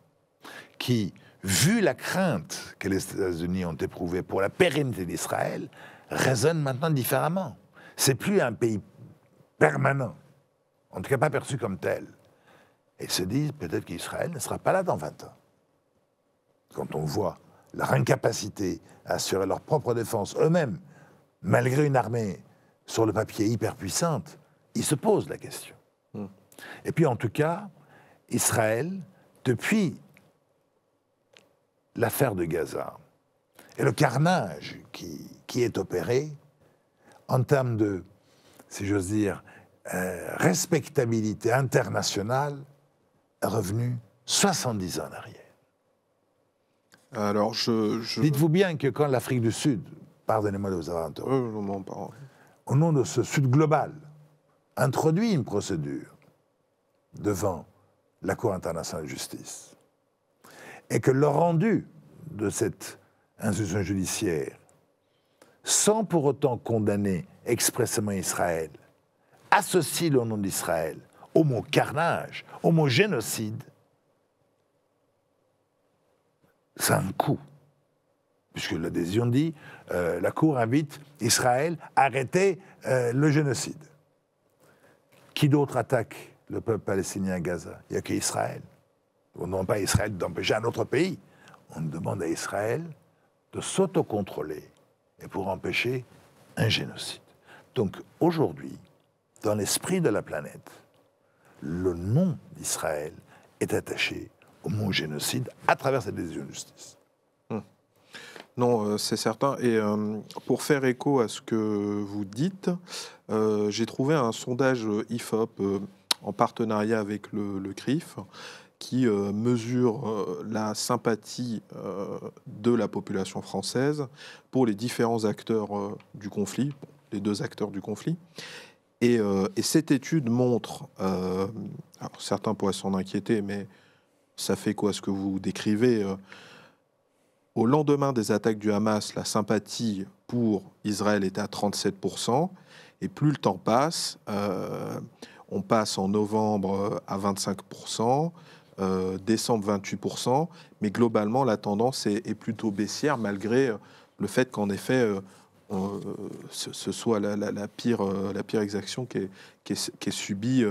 S1: qui, vu la crainte que les États-Unis ont éprouvée pour la pérennité d'Israël, raisonnent maintenant différemment. C'est plus un pays permanent, en tout cas pas perçu comme tel. Et se disent peut-être qu'Israël ne sera pas là dans 20 ans. Quand on voit leur incapacité à assurer leur propre défense eux-mêmes, malgré une armée sur le papier hyper puissante, ils se posent la question. Et puis en tout cas, Israël, depuis l'affaire de Gaza et le carnage qui est opéré, en termes de, si j'ose dire, respectabilité internationale, est revenu 70 ans en arrière.
S2: Alors,
S1: Dites-vous bien que quand l'Afrique du Sud, pardonnez-moi de vous avoir interrompu, au nom de ce Sud global, introduit une procédure devant la Cour internationale de justice, et que le rendu de cette institution judiciaire, sans pour autant condamner expressément Israël, associe le nom d'Israël au mot carnage, au mot génocide, ça a un coût. Puisque la décision dit, la Cour invite Israël à arrêter le génocide. Qui d'autre attaque le peuple palestinien à Gaza? Il n'y a qu'Israël. On ne demande pas à Israël d'empêcher un autre pays. On demande à Israël de s'autocontrôler et pour empêcher un génocide. Donc aujourd'hui, dans l'esprit de la planète, le nom d'Israël est attaché au mot génocide à travers cette décision de justice.
S2: Non, c'est certain. Et pour faire écho à ce que vous dites, j'ai trouvé un sondage IFOP en partenariat avec le CRIF qui mesure la sympathie de la population française pour les différents acteurs du conflit, les deux acteurs du conflit. Et cette étude montre, alors certains pourraient s'en inquiéter, mais ça fait quoi ce que vous décrivez au lendemain des attaques du Hamas, la sympathie pour Israël était à 37%, et plus le temps passe, on passe en novembre à 25%, décembre 28%, mais globalement la tendance est plutôt baissière, malgré le fait qu'en effet, ce soit la pire exaction qui est subie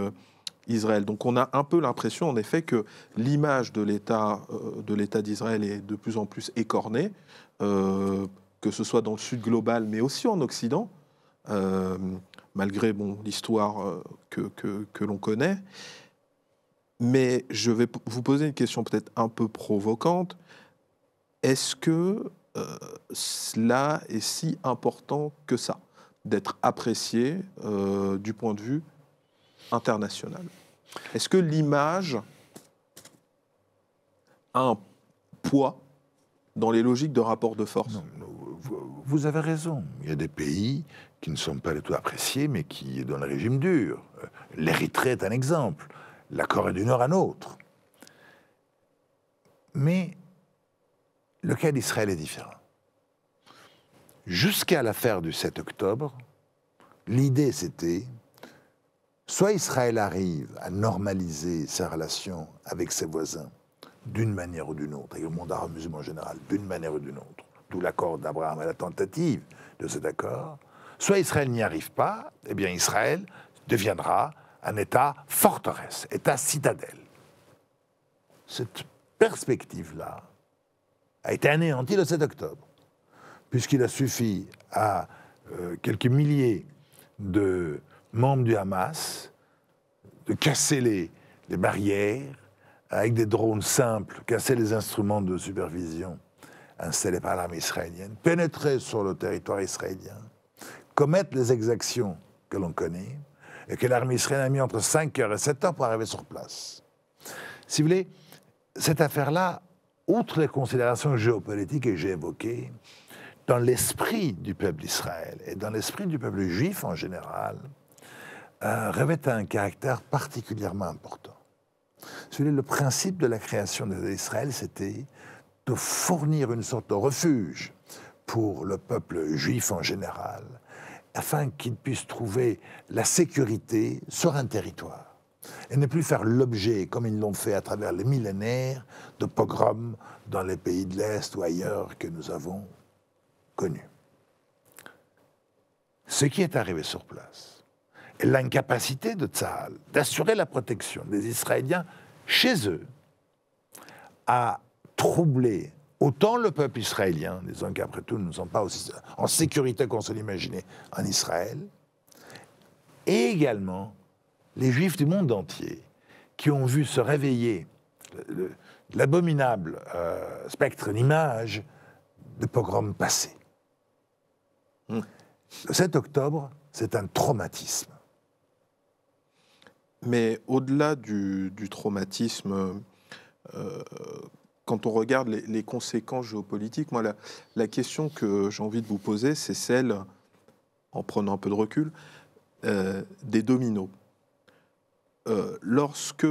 S2: Israël. Donc on a un peu l'impression, en effet, que l'image de l'État d'Israël est de plus en plus écornée, que ce soit dans le Sud global, mais aussi en Occident, malgré l'histoire que l'on connaît. Mais je vais vous poser une question peut-être un peu provocante. Est-ce que cela est si important que ça, d'être apprécié du point de vue international? Est-ce que l'image a un poids dans les logiques de rapport de force?
S1: Non, vous avez raison. Il y a des pays qui ne sont pas du tout appréciés, mais qui, dans le régime dur. L'Érythrée est un exemple. La Corée du Nord un autre. Mais le cas d'Israël est différent. Jusqu'à l'affaire du 7 octobre, l'idée c'était soit Israël arrive à normaliser sa relation avec ses voisins d'une manière ou d'une autre, avec le monde arabe musulman en général, d'une manière ou d'une autre, d'où l'accord d'Abraham et la tentative de cet accord, soit Israël n'y arrive pas, eh bien Israël deviendra un État forteresse, État citadelle. Cette perspective-là a été anéantie le 7 octobre, puisqu'il a suffi à quelques milliers de membres du Hamas de casser les barrières avec des drones simples, casser les instruments de supervision installés par l'armée israélienne, pénétrer sur le territoire israélien, commettre les exactions que l'on connaît, et que l'armée israélienne a mis entre 5 heures et 7 heures pour arriver sur place. Si vous voulez, cette affaire-là, outre les considérations géopolitiques que j'ai évoquées, dans l'esprit du peuple d'Israël et dans l'esprit du peuple juif en général, revêt un caractère particulièrement important. Le principe de la création d'Israël, c'était de fournir une sorte de refuge pour le peuple juif en général, afin qu'il puisse trouver la sécurité sur un territoire et ne plus faire l'objet, comme ils l'ont fait à travers les millénaires, de pogroms dans les pays de l'Est ou ailleurs que nous avons connus. Ce qui est arrivé sur place, et l'incapacité de Tsahal d'assurer la protection des Israéliens chez eux, a troublé autant le peuple israélien, disons qu'après tout, nous ne sommes pas aussi en sécurité qu'on se l'imaginait en Israël, et également les Juifs du monde entier qui ont vu se réveiller l'abominable spectre, l'image de pogroms passés. Le 7 octobre, c'est un traumatisme.
S2: Mais au-delà du traumatisme, quand on regarde les conséquences géopolitiques, moi, la question que j'ai envie de vous poser, c'est celle, en prenant un peu de recul, des dominos. Lorsque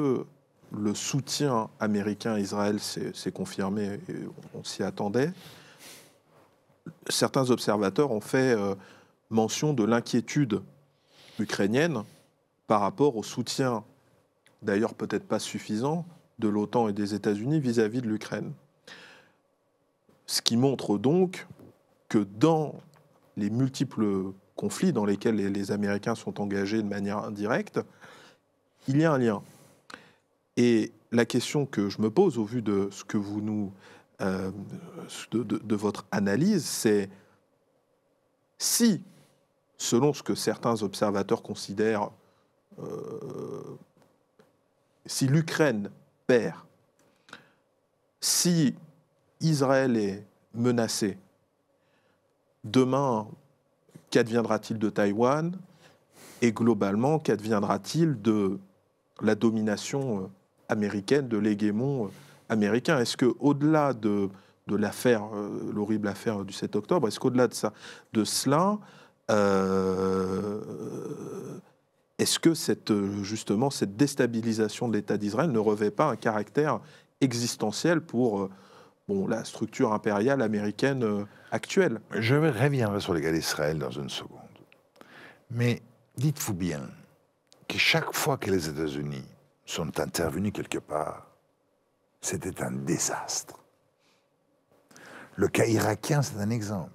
S2: le soutien américain à Israël s'est confirmé, et on s'y attendait. Certains observateurs ont fait mention de l'inquiétude ukrainienne par rapport au soutien, d'ailleurs peut-être pas suffisant, de l'OTAN et des États-Unis vis-à-vis de l'Ukraine. Ce qui montre donc que dans les multiples conflits dans lesquels les Américains sont engagés de manière indirecte, il y a un lien. Et la question que je me pose au vu de ce que vous nous... de votre analyse, c'est si, selon ce que certains observateurs considèrent, si l'Ukraine perd, si Israël est menacé, demain, qu'adviendra-t-il de Taïwan? Et globalement, qu'adviendra-t-il de la domination américaine, de l'hégémon américain? Est-ce qu'au-delà de l'affaire, l'horrible affaire du 7 octobre, est-ce qu'au-delà de cela, est-ce que justement cette déstabilisation de l'État d'Israël ne revêt pas un caractère existentiel pour la structure impériale américaine actuelle?
S1: Je reviendrai sur les cas d'Israël dans une seconde. Mais dites-vous bien que chaque fois que les États-Unis sont intervenus quelque part, c'était un désastre. Le cas irakien, c'est un exemple.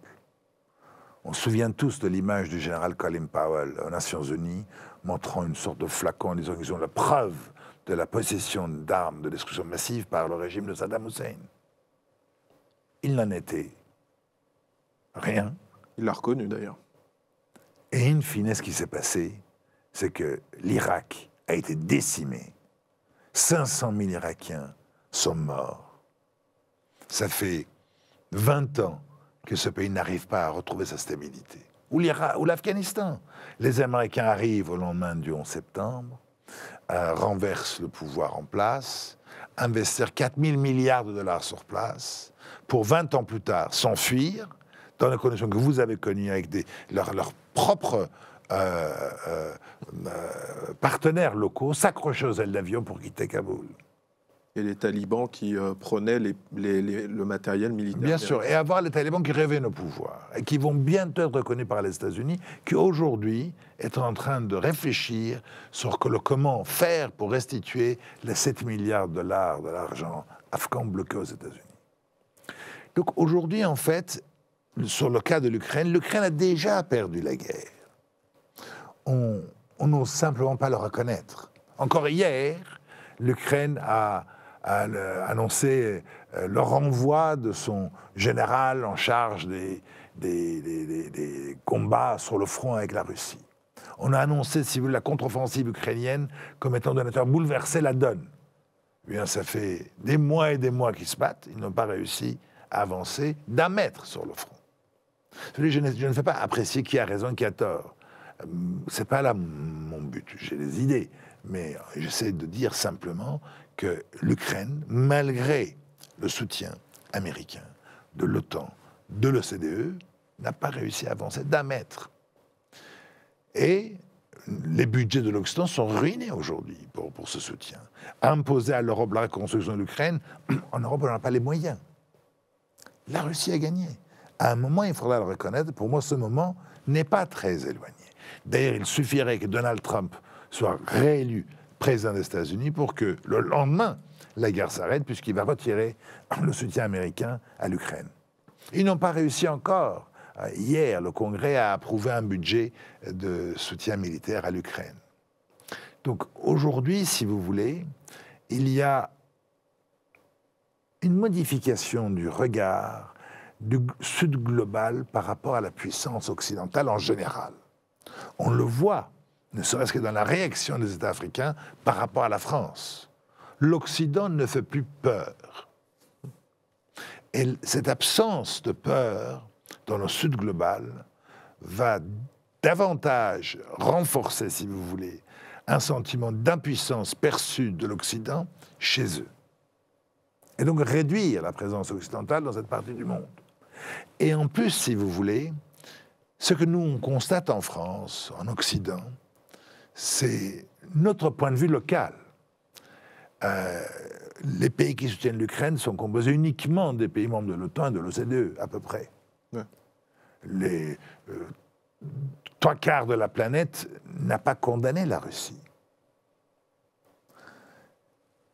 S1: On se souvient tous de l'image du général Colin Powell aux Nations Unies montrant une sorte de flacon en disant qu'ils ont la preuve de la possession d'armes de destruction massive par le régime de Saddam Hussein. Il n'en était rien.
S2: Il l'a reconnu d'ailleurs.
S1: Et in fine, ce qui s'est passé, c'est que l'Irak a été décimé. 500 000 Irakiens sont morts. Ça fait 20 ans que ce pays n'arrive pas à retrouver sa stabilité. Ou l'Afghanistan. Les Américains arrivent au lendemain du 11 septembre, renversent le pouvoir en place, investir 4 000 milliards de dollars sur place, pour 20 ans plus tard s'enfuir, dans les conditions que vous avez connues avec leurs propres partenaires locaux, s'accrocher aux ailes d'avion pour quitter Kaboul.
S2: Et les talibans qui prenaient le matériel militaire.
S1: Bien sûr, et avoir les talibans qui reviennent au pouvoir, et qui vont bientôt être reconnus par les États-Unis, qui aujourd'hui est en train de réfléchir sur comment faire pour restituer les 7 milliards de dollars de l'argent afghan bloqué aux États-Unis. Donc aujourd'hui, en fait, sur le cas de l'Ukraine a déjà perdu la guerre. On n'ose simplement pas le reconnaître. Encore hier, l'Ukraine a annoncé le renvoi de son général en charge des combats sur le front avec la Russie. On a annoncé, si vous voulez, la contre-offensive ukrainienne comme étant de nature bouleverser la donne. Eh bien, ça fait des mois et des mois qu'ils se battent. Ils n'ont pas réussi à avancer d'1 mètre sur le front. Je ne fais pas apprécier qui a raison, qui a tort. C'est pas là mon but. J'ai des idées, mais j'essaie de dire simplement que l'Ukraine, malgré le soutien américain, de l'OTAN, de l'OCDE, n'a pas réussi à avancer d'1 mètre. Et les budgets de l'Occident sont ruinés aujourd'hui pour ce soutien. Imposer à l'Europe la reconstruction de l'Ukraine, en Europe, on n'a pas les moyens. La Russie a gagné. À un moment, il faudra le reconnaître, pour moi, ce moment n'est pas très éloigné. D'ailleurs, il suffirait que Donald Trump soit réélu président des États-Unis pour que le lendemain, la guerre s'arrête, puisqu'il va retirer le soutien américain à l'Ukraine. Ils n'ont pas réussi encore. Hier, le Congrès a approuvé un budget de soutien militaire à l'Ukraine. Donc aujourd'hui, si vous voulez, il y a une modification du regard du Sud global par rapport à la puissance occidentale en général. On le voit, ne serait-ce que dans la réaction des États africains par rapport à la France. L'Occident ne fait plus peur. Et cette absence de peur dans le Sud global va davantage renforcer, si vous voulez, un sentiment d'impuissance perçu de l'Occident chez eux. Et donc réduire la présence occidentale dans cette partie du monde. Et en plus, si vous voulez, ce que nous on constate en France, en Occident, c'est notre point de vue local. les pays qui soutiennent l'Ukraine sont composés uniquement des pays membres de l'OTAN et de l'OCDE, à peu près. Ouais. Les 3/4 de la planète n'a pas condamné la Russie.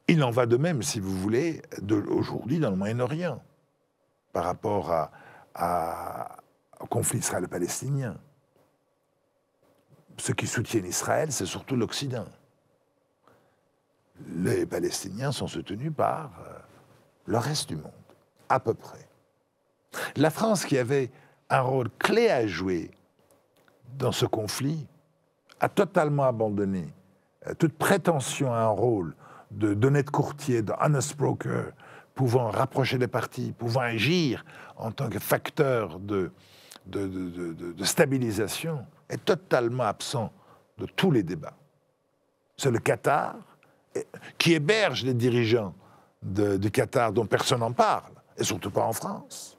S1: Il en va de même, si vous voulez, aujourd'hui dans le Moyen-Orient, par rapport au conflit israélo-palestinien. Ceux qui soutiennent Israël, c'est surtout l'Occident. Les Palestiniens sont soutenus par le reste du monde, à peu près. La France, qui avait un rôle clé à jouer dans ce conflit, a totalement abandonné toute prétention à un rôle d'honnête courtier, de honest broker, pouvant rapprocher les parties, pouvant agir en tant que facteur de stabilisation, est totalement absent de tous les débats. C'est le Qatar qui héberge les dirigeants du Qatar dont personne n'en parle, et surtout pas en France.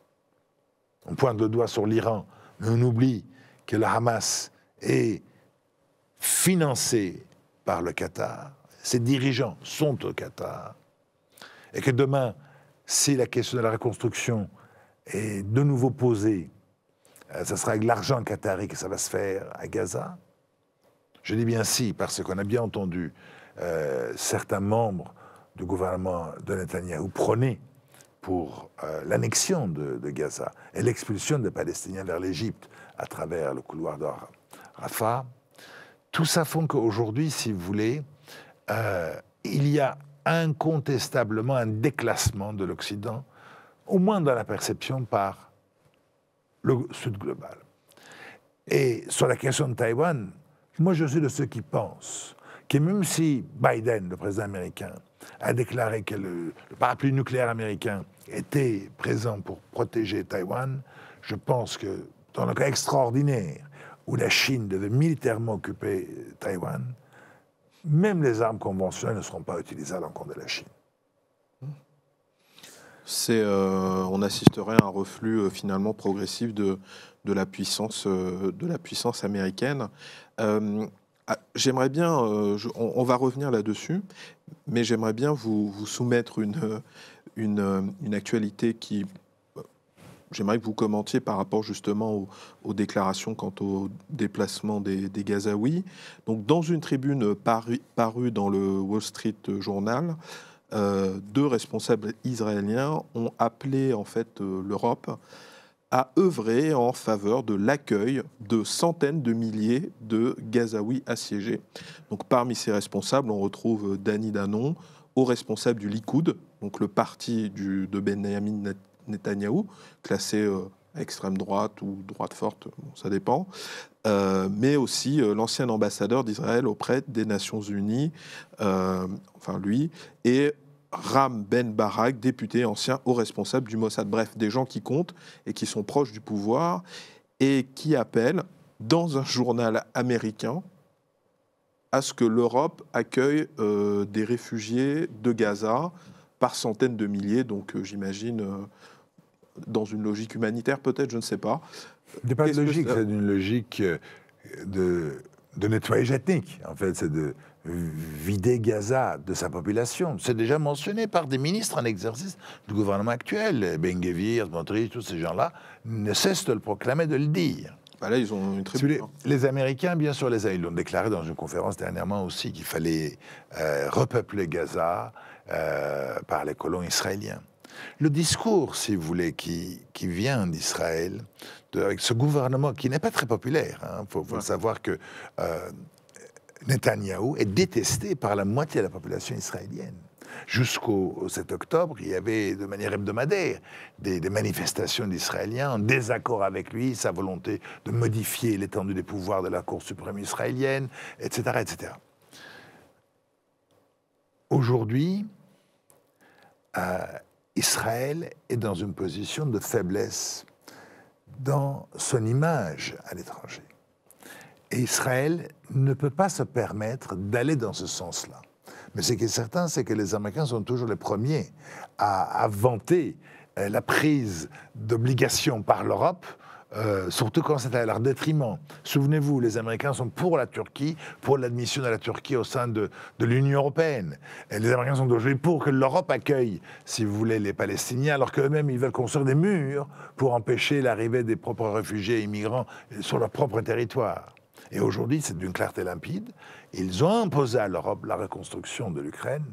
S1: On pointe le doigt sur l'Iran, mais on oublie que le Hamas est financé par le Qatar. Ses dirigeants sont au Qatar. Et que demain, si la question de la reconstruction est de nouveau posée, ça sera avec l'argent qatari que ça va se faire à Gaza. Je dis bien si, parce qu'on a bien entendu certains membres du gouvernement de Netanyahou prôner pour l'annexion de Gaza et l'expulsion des Palestiniens vers l'Égypte à travers le couloir de Rafah. Tout ça font qu'aujourd'hui, si vous voulez, il y a incontestablement un déclassement de l'Occident, au moins dans la perception par le Sud global. Et sur la question de Taïwan, moi je suis de ceux qui pensent que même si Biden, le président américain, a déclaré que le parapluie nucléaire américain était présent pour protéger Taïwan, je pense que dans le cas extraordinaire où la Chine devait militairement occuper Taïwan, même les armes conventionnelles ne seront pas utilisées à l'encontre de la Chine.
S2: On assisterait à un reflux finalement progressif de la puissance américaine. J'aimerais bien, on va revenir là-dessus, mais j'aimerais bien vous soumettre une actualité qui... J'aimerais que vous commentiez par rapport justement aux déclarations quant au déplacement des Gazaouis. Donc, dans une tribune parue dans le Wall Street Journal, 2 responsables israéliens ont appelé en fait l'Europe à œuvrer en faveur de l'accueil de centaines de milliers de Gazaouis assiégés. Donc, parmi ces responsables, on retrouve Dani Danon, haut responsable du Likoud, donc le parti de Benjamin Netanyahou, classé extrême droite ou droite forte, bon, ça dépend, mais aussi l'ancien ambassadeur d'Israël auprès des Nations Unies, enfin lui, et Ram Ben Barak, député ancien haut responsable du Mossad. Bref, des gens qui comptent et qui sont proches du pouvoir et qui appellent, dans un journal américain, à ce que l'Europe accueille des réfugiés de Gaza par centaines de milliers, donc j'imagine dans une logique humanitaire peut-être, je ne sais pas.
S1: C'est pas une logique, c'est une logique de nettoyage ethnique. En fait, c'est de vider Gaza de sa population. C'est déjà mentionné par des ministres en exercice du gouvernement actuel. Ben-Gvir, Smotrich, tous ces gens-là ne cessent de le proclamer, de le dire.
S2: Bah là, ils ont une tribune.
S1: Les Américains, bien sûr, ils l'ont déclaré dans une conférence dernièrement aussi, qu'il fallait repeupler Gaza par les colons israéliens. Le discours, si vous voulez, qui vient d'Israël, avec ce gouvernement qui n'est pas très populaire, hein, faut savoir que Netanyahou est détesté par la moitié de la population israélienne. Jusqu'au 7 octobre, il y avait de manière hebdomadaire des manifestations d'Israéliens en désaccord avec lui, sa volonté de modifier l'étendue des pouvoirs de la Cour suprême israélienne, etc. etc. Aujourd'hui, Israël est dans une position de faiblesse dans son image à l'étranger. Et Israël ne peut pas se permettre d'aller dans ce sens-là. Mais ce qui est certain, c'est que les Américains sont toujours les premiers à vanter la prise d'obligations par l'Europe surtout quand c'est à leur détriment. Souvenez-vous, les Américains sont pour la Turquie, pour l'admission de la Turquie au sein de l'Union européenne. Et les Américains sont aujourd'hui pour que l'Europe accueille, si vous voulez, les Palestiniens, alors qu'eux-mêmes, ils veulent construire des murs pour empêcher l'arrivée des propres réfugiés et immigrants sur leur propre territoire. Et aujourd'hui, c'est d'une clarté limpide. Ils ont imposé à l'Europe la reconstruction de l'Ukraine,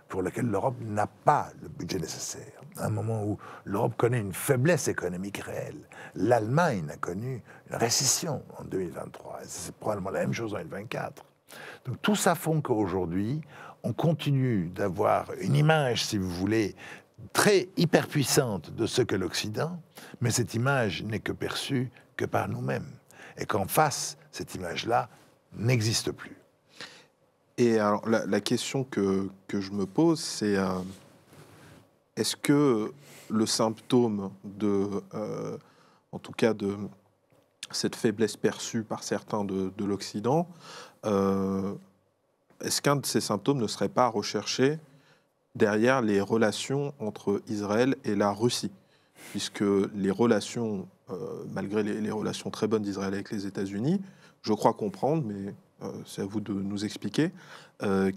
S1: pour laquelle l'Europe n'a pas le budget nécessaire. À un moment où l'Europe connaît une faiblesse économique réelle. L'Allemagne a connu une récession en 2023. Et c'est probablement la même chose en 2024. Donc tout ça font qu'aujourd'hui, on continue d'avoir une image, si vous voulez, très hyperpuissante de ce que l'Occident, mais cette image n'est que perçue que par nous-mêmes. Et qu'en face, cette image-là n'existe plus.
S2: Et alors, la question que je me pose, c'est est-ce que le symptôme en tout cas de cette faiblesse perçue par certains de l'Occident, est-ce qu'un de ces symptômes ne serait pas recherché derrière les relations entre Israël et la Russie, puisque les relations, malgré les relations très bonnes d'Israël avec les États-Unis, je crois comprendre, mais c'est à vous de nous expliquer,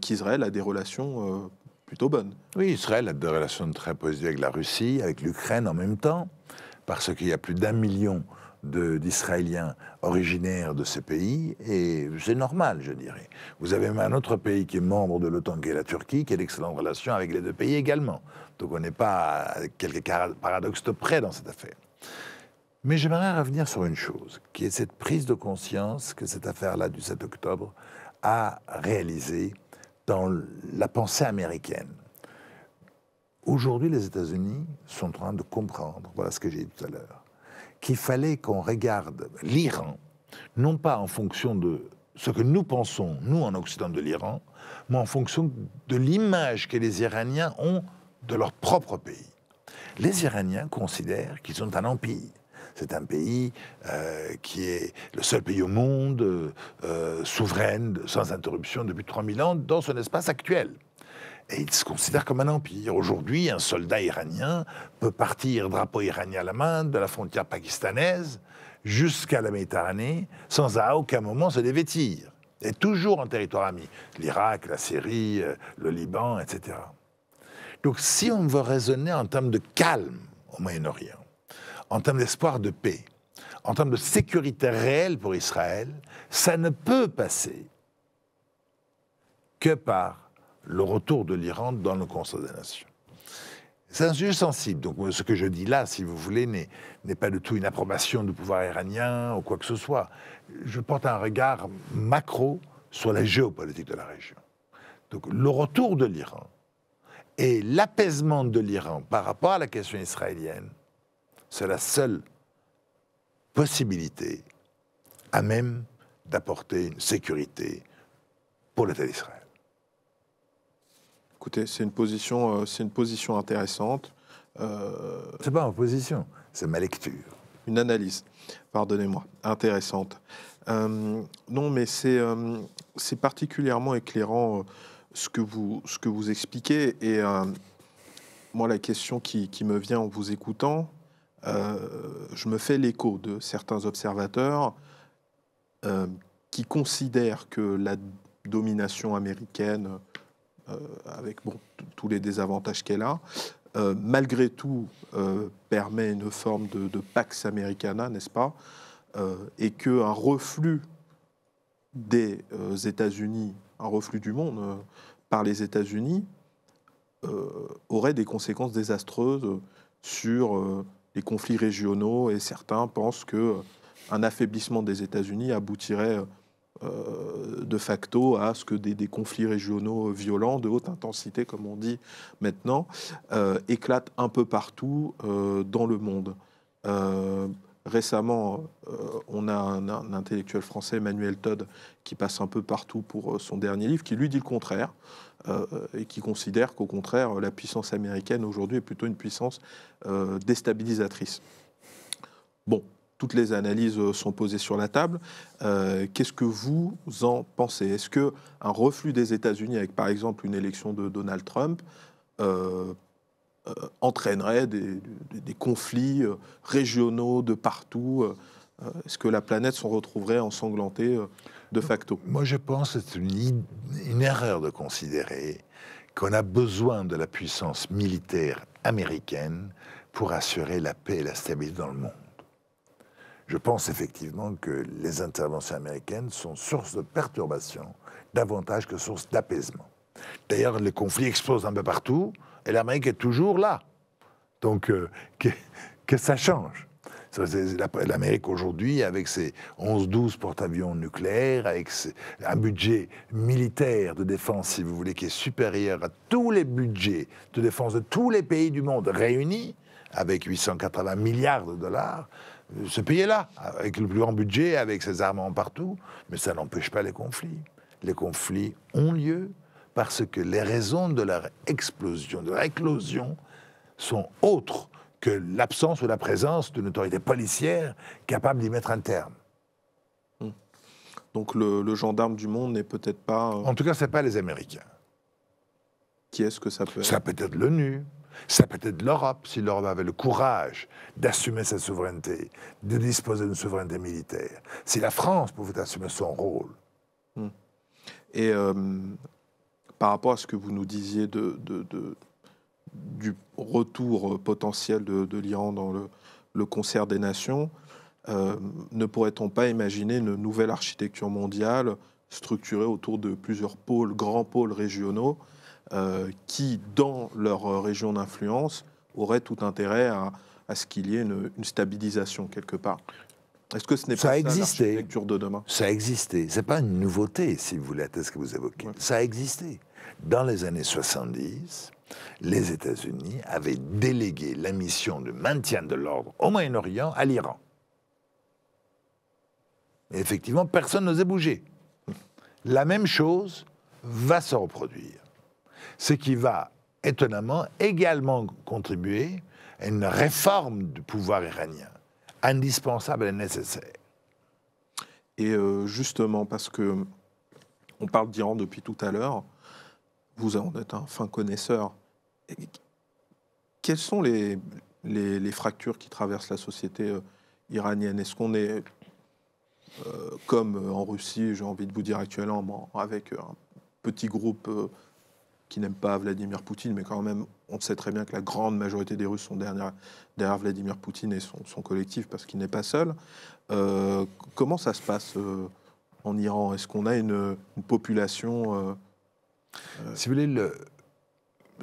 S2: qu'Israël a des relations plutôt bonnes.
S1: Oui, Israël a des relations très positives avec la Russie, avec l'Ukraine en même temps, parce qu'il y a plus d'1 million d'Israéliens originaires de ces pays, et c'est normal, je dirais. Vous avez même un autre pays qui est membre de l'OTAN, qui est la Turquie, qui a d'excellentes relations avec les deux pays également. Donc on n'est pas à quelques paradoxes de près dans cette affaire. Mais j'aimerais revenir sur une chose, qui est cette prise de conscience que cette affaire-là du 7 octobre a réalisée dans la pensée américaine. Aujourd'hui, les États-Unis sont en train de comprendre, voilà ce que j'ai dit tout à l'heure, qu'il fallait qu'on regarde l'Iran, non pas en fonction de ce que nous pensons, nous en Occident, de l'Iran, mais en fonction de l'image que les Iraniens ont de leur propre pays. Les Iraniens considèrent qu'ils sont un empire. C'est un pays qui est le seul pays au monde, souverain, sans interruption depuis 3000 ans, dans son espace actuel. Et il se considère comme un empire. Aujourd'hui, un soldat iranien peut partir, drapeau iranien à la main, de la frontière pakistanaise jusqu'à la Méditerranée, sans à aucun moment se dévêtir. Et toujours en territoire ami. L'Irak, la Syrie, le Liban, etc. Donc si on veut raisonner en termes de calme au Moyen-Orient, en termes d'espoir de paix, en termes de sécurité réelle pour Israël, ça ne peut passer que par le retour de l'Iran dans le concert des nations. C'est un sujet sensible, donc ce que je dis là, si vous voulez, n'est pas du tout une approbation du pouvoir iranien ou quoi que ce soit. Je porte un regard macro sur la géopolitique de la région. Donc le retour de l'Iran et l'apaisement de l'Iran par rapport à la question israélienne, c'est la seule possibilité à même d'apporter une sécurité pour l'État d'Israël.
S2: Écoutez, c'est une position intéressante.
S1: C'est pas ma position, c'est ma lecture.
S2: Une analyse, pardonnez-moi, intéressante. Non, mais c'est particulièrement éclairant ce que vous expliquez. Et moi, la question qui me vient en vous écoutant, je me fais l'écho de certains observateurs qui considèrent que la domination américaine, avec tous les désavantages qu'elle a, malgré tout permet une forme de Pax Americana, n'est-ce pas, et qu'un reflux des États-Unis, un reflux du monde par les États-Unis aurait des conséquences désastreuses sur les conflits régionaux, et certains pensent qu'un affaiblissement des États-Unis aboutirait de facto à ce que des conflits régionaux violents, de haute intensité, comme on dit maintenant, éclatent un peu partout dans le monde. Récemment, on a un intellectuel français, Emmanuel Todd, qui passe un peu partout pour son dernier livre, qui lui dit le contraire, et qui considère qu'au contraire, la puissance américaine aujourd'hui est plutôt une puissance déstabilisatrice. Bon, toutes les analyses sont posées sur la table. Qu'est-ce que vous en pensez? Est-ce qu'un reflux des États-Unis, avec par exemple une élection de Donald Trump, entraînerait des conflits régionaux de partout, Est-ce que la planète s'en retrouverait ensanglantée de facto?
S1: Moi, je pense que c'est une erreur de considérer qu'on a besoin de la puissance militaire américaine pour assurer la paix et la stabilité dans le monde. Je pense effectivement que les interventions américaines sont source de perturbation davantage que source d'apaisement. D'ailleurs, les conflits explosent un peu partout et l'Amérique est toujours là. Donc, que ça change. L'Amérique aujourd'hui, avec ses 11-12 porte-avions nucléaires, avec un budget militaire de défense, si vous voulez, qui est supérieur à tous les budgets de défense de tous les pays du monde réunis, avec 880 milliards de dollars, ce pays est là, avec le plus grand budget, avec ses armements partout, mais ça n'empêche pas les conflits. Les conflits ont lieu parce que les raisons de leur explosion, de leur éclosion, sont autres que l'absence ou la présence d'une autorité policière capable d'y mettre un terme.
S2: Donc le gendarme du monde n'est peut-être pas...
S1: En tout cas, ce n'est pas les Américains.
S2: Qui est-ce que ça peut être?
S1: Ça peut être l'ONU, ça peut être l'Europe, si l'Europe avait le courage d'assumer sa souveraineté, de disposer d'une souveraineté militaire. Si la France pouvait assumer son rôle.
S2: Et par rapport à ce que vous nous disiez du retour potentiel de l'Iran dans le concert des nations, ne pourrait-on pas imaginer une nouvelle architecture mondiale structurée autour de plusieurs pôles, grands pôles régionaux, qui, dans leur région d'influence, auraient tout intérêt à ce qu'il y ait une stabilisation quelque part? Est-ce que ce n'est pas ça l'architecture de demain?
S1: Ça a existé. Ce n'est pas une nouveauté, si vous voulez, à ce que vous évoquez. Ouais. Ça a existé. Dans les années 70, les États-Unis avaient délégué la mission de maintien de l'ordre au Moyen-Orient à l'Iran. Et effectivement, personne n'osait bouger. La même chose va se reproduire. Ce qui va, étonnamment, également contribuer à une réforme du pouvoir iranien, indispensable et nécessaire.
S2: Et justement, parce que on parle d'Iran depuis tout à l'heure, vous en êtes un fin connaisseur. Quelles sont les fractures qui traversent la société iranienne? Est-ce qu'on est, comme en Russie, j'ai envie de vous dire actuellement, avec un petit groupe qui n'aime pas Vladimir Poutine, mais quand même, on sait très bien que la grande majorité des Russes sont derrière Vladimir Poutine et son collectif, parce qu'il n'est pas seul. Comment ça se passe en Iran? Est-ce qu'on a une population...
S1: Si vous voulez,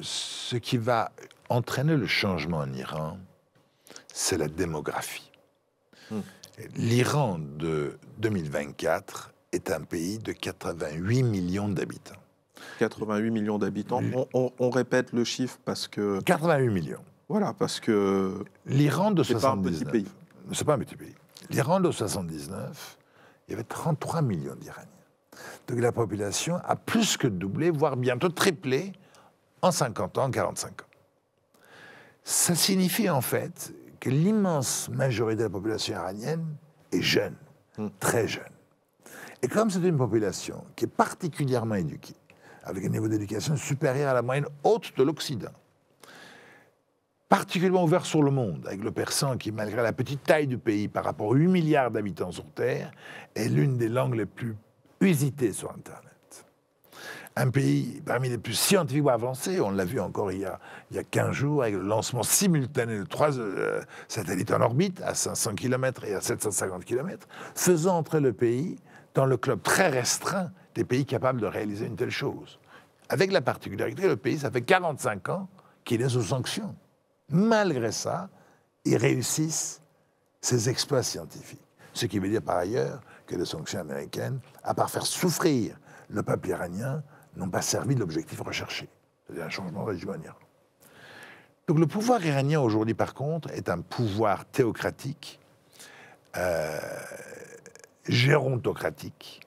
S1: ce qui va entraîner le changement en Iran, c'est la démographie. L'Iran de 2024 est un pays de 88 millions d'habitants.
S2: 88 millions d'habitants. On répète le chiffre parce que...
S1: 88 millions.
S2: Voilà, parce que...
S1: L'Iran de 79...
S2: C'est pas un petit pays.
S1: C'est pas un petit pays. L'Iran de 79, il y avait 33 millions d'Iraniens. Donc la population a plus que doublé, voire bientôt triplé en 50 ans, 45 ans. Ça signifie en fait que l'immense majorité de la population iranienne est jeune, très jeune. Et comme c'est une population qui est particulièrement éduquée, avec un niveau d'éducation supérieur à la moyenne haute de l'Occident, particulièrement ouvert sur le monde, avec le persan qui, malgré la petite taille du pays par rapport aux 8 milliards d'habitants sur Terre, est l'une des langues les plus usitées sur Internet. Un pays parmi les plus scientifiquement avancés, on l'a vu encore il y a 15 jours, avec le lancement simultané de 3 satellites en orbite, à 500 km et à 750 km, faisant entrer le pays dans le club très restreint des pays capables de réaliser une telle chose. Avec la particularité, le pays, ça fait 45 ans qu'il est sous sanction. Malgré ça, ils réussissent ces exploits scientifiques. Ce qui veut dire par ailleurs que les sanctions américaines, à part faire souffrir le peuple iranien, n'ont pas servi de l'objectif recherché, c'est-à-dire un changement de régime en Iran. Donc le pouvoir iranien aujourd'hui, par contre, est un pouvoir théocratique, gérontocratique,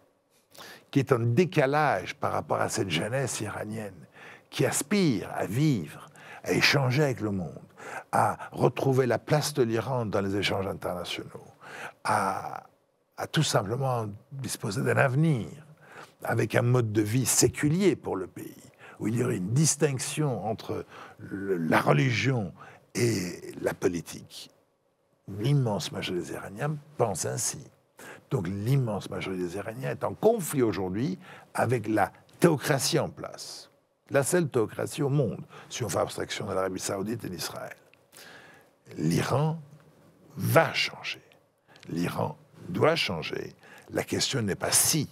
S1: qui est en décalage par rapport à cette jeunesse iranienne qui aspire à vivre, à échanger avec le monde, à retrouver la place de l'Iran dans les échanges internationaux, à tout simplement disposer d'un avenir avec un mode de vie séculier pour le pays, où il y aurait une distinction entre la religion et la politique. l'immense majorité des Iraniens pense ainsi. Donc l'immense majorité des Iraniens est en conflit aujourd'hui avec la théocratie en place. La seule théocratie au monde, si on fait abstraction de l'Arabie Saoudite et d'Israël. L'Iran va changer. L'Iran doit changer. La question n'est pas si.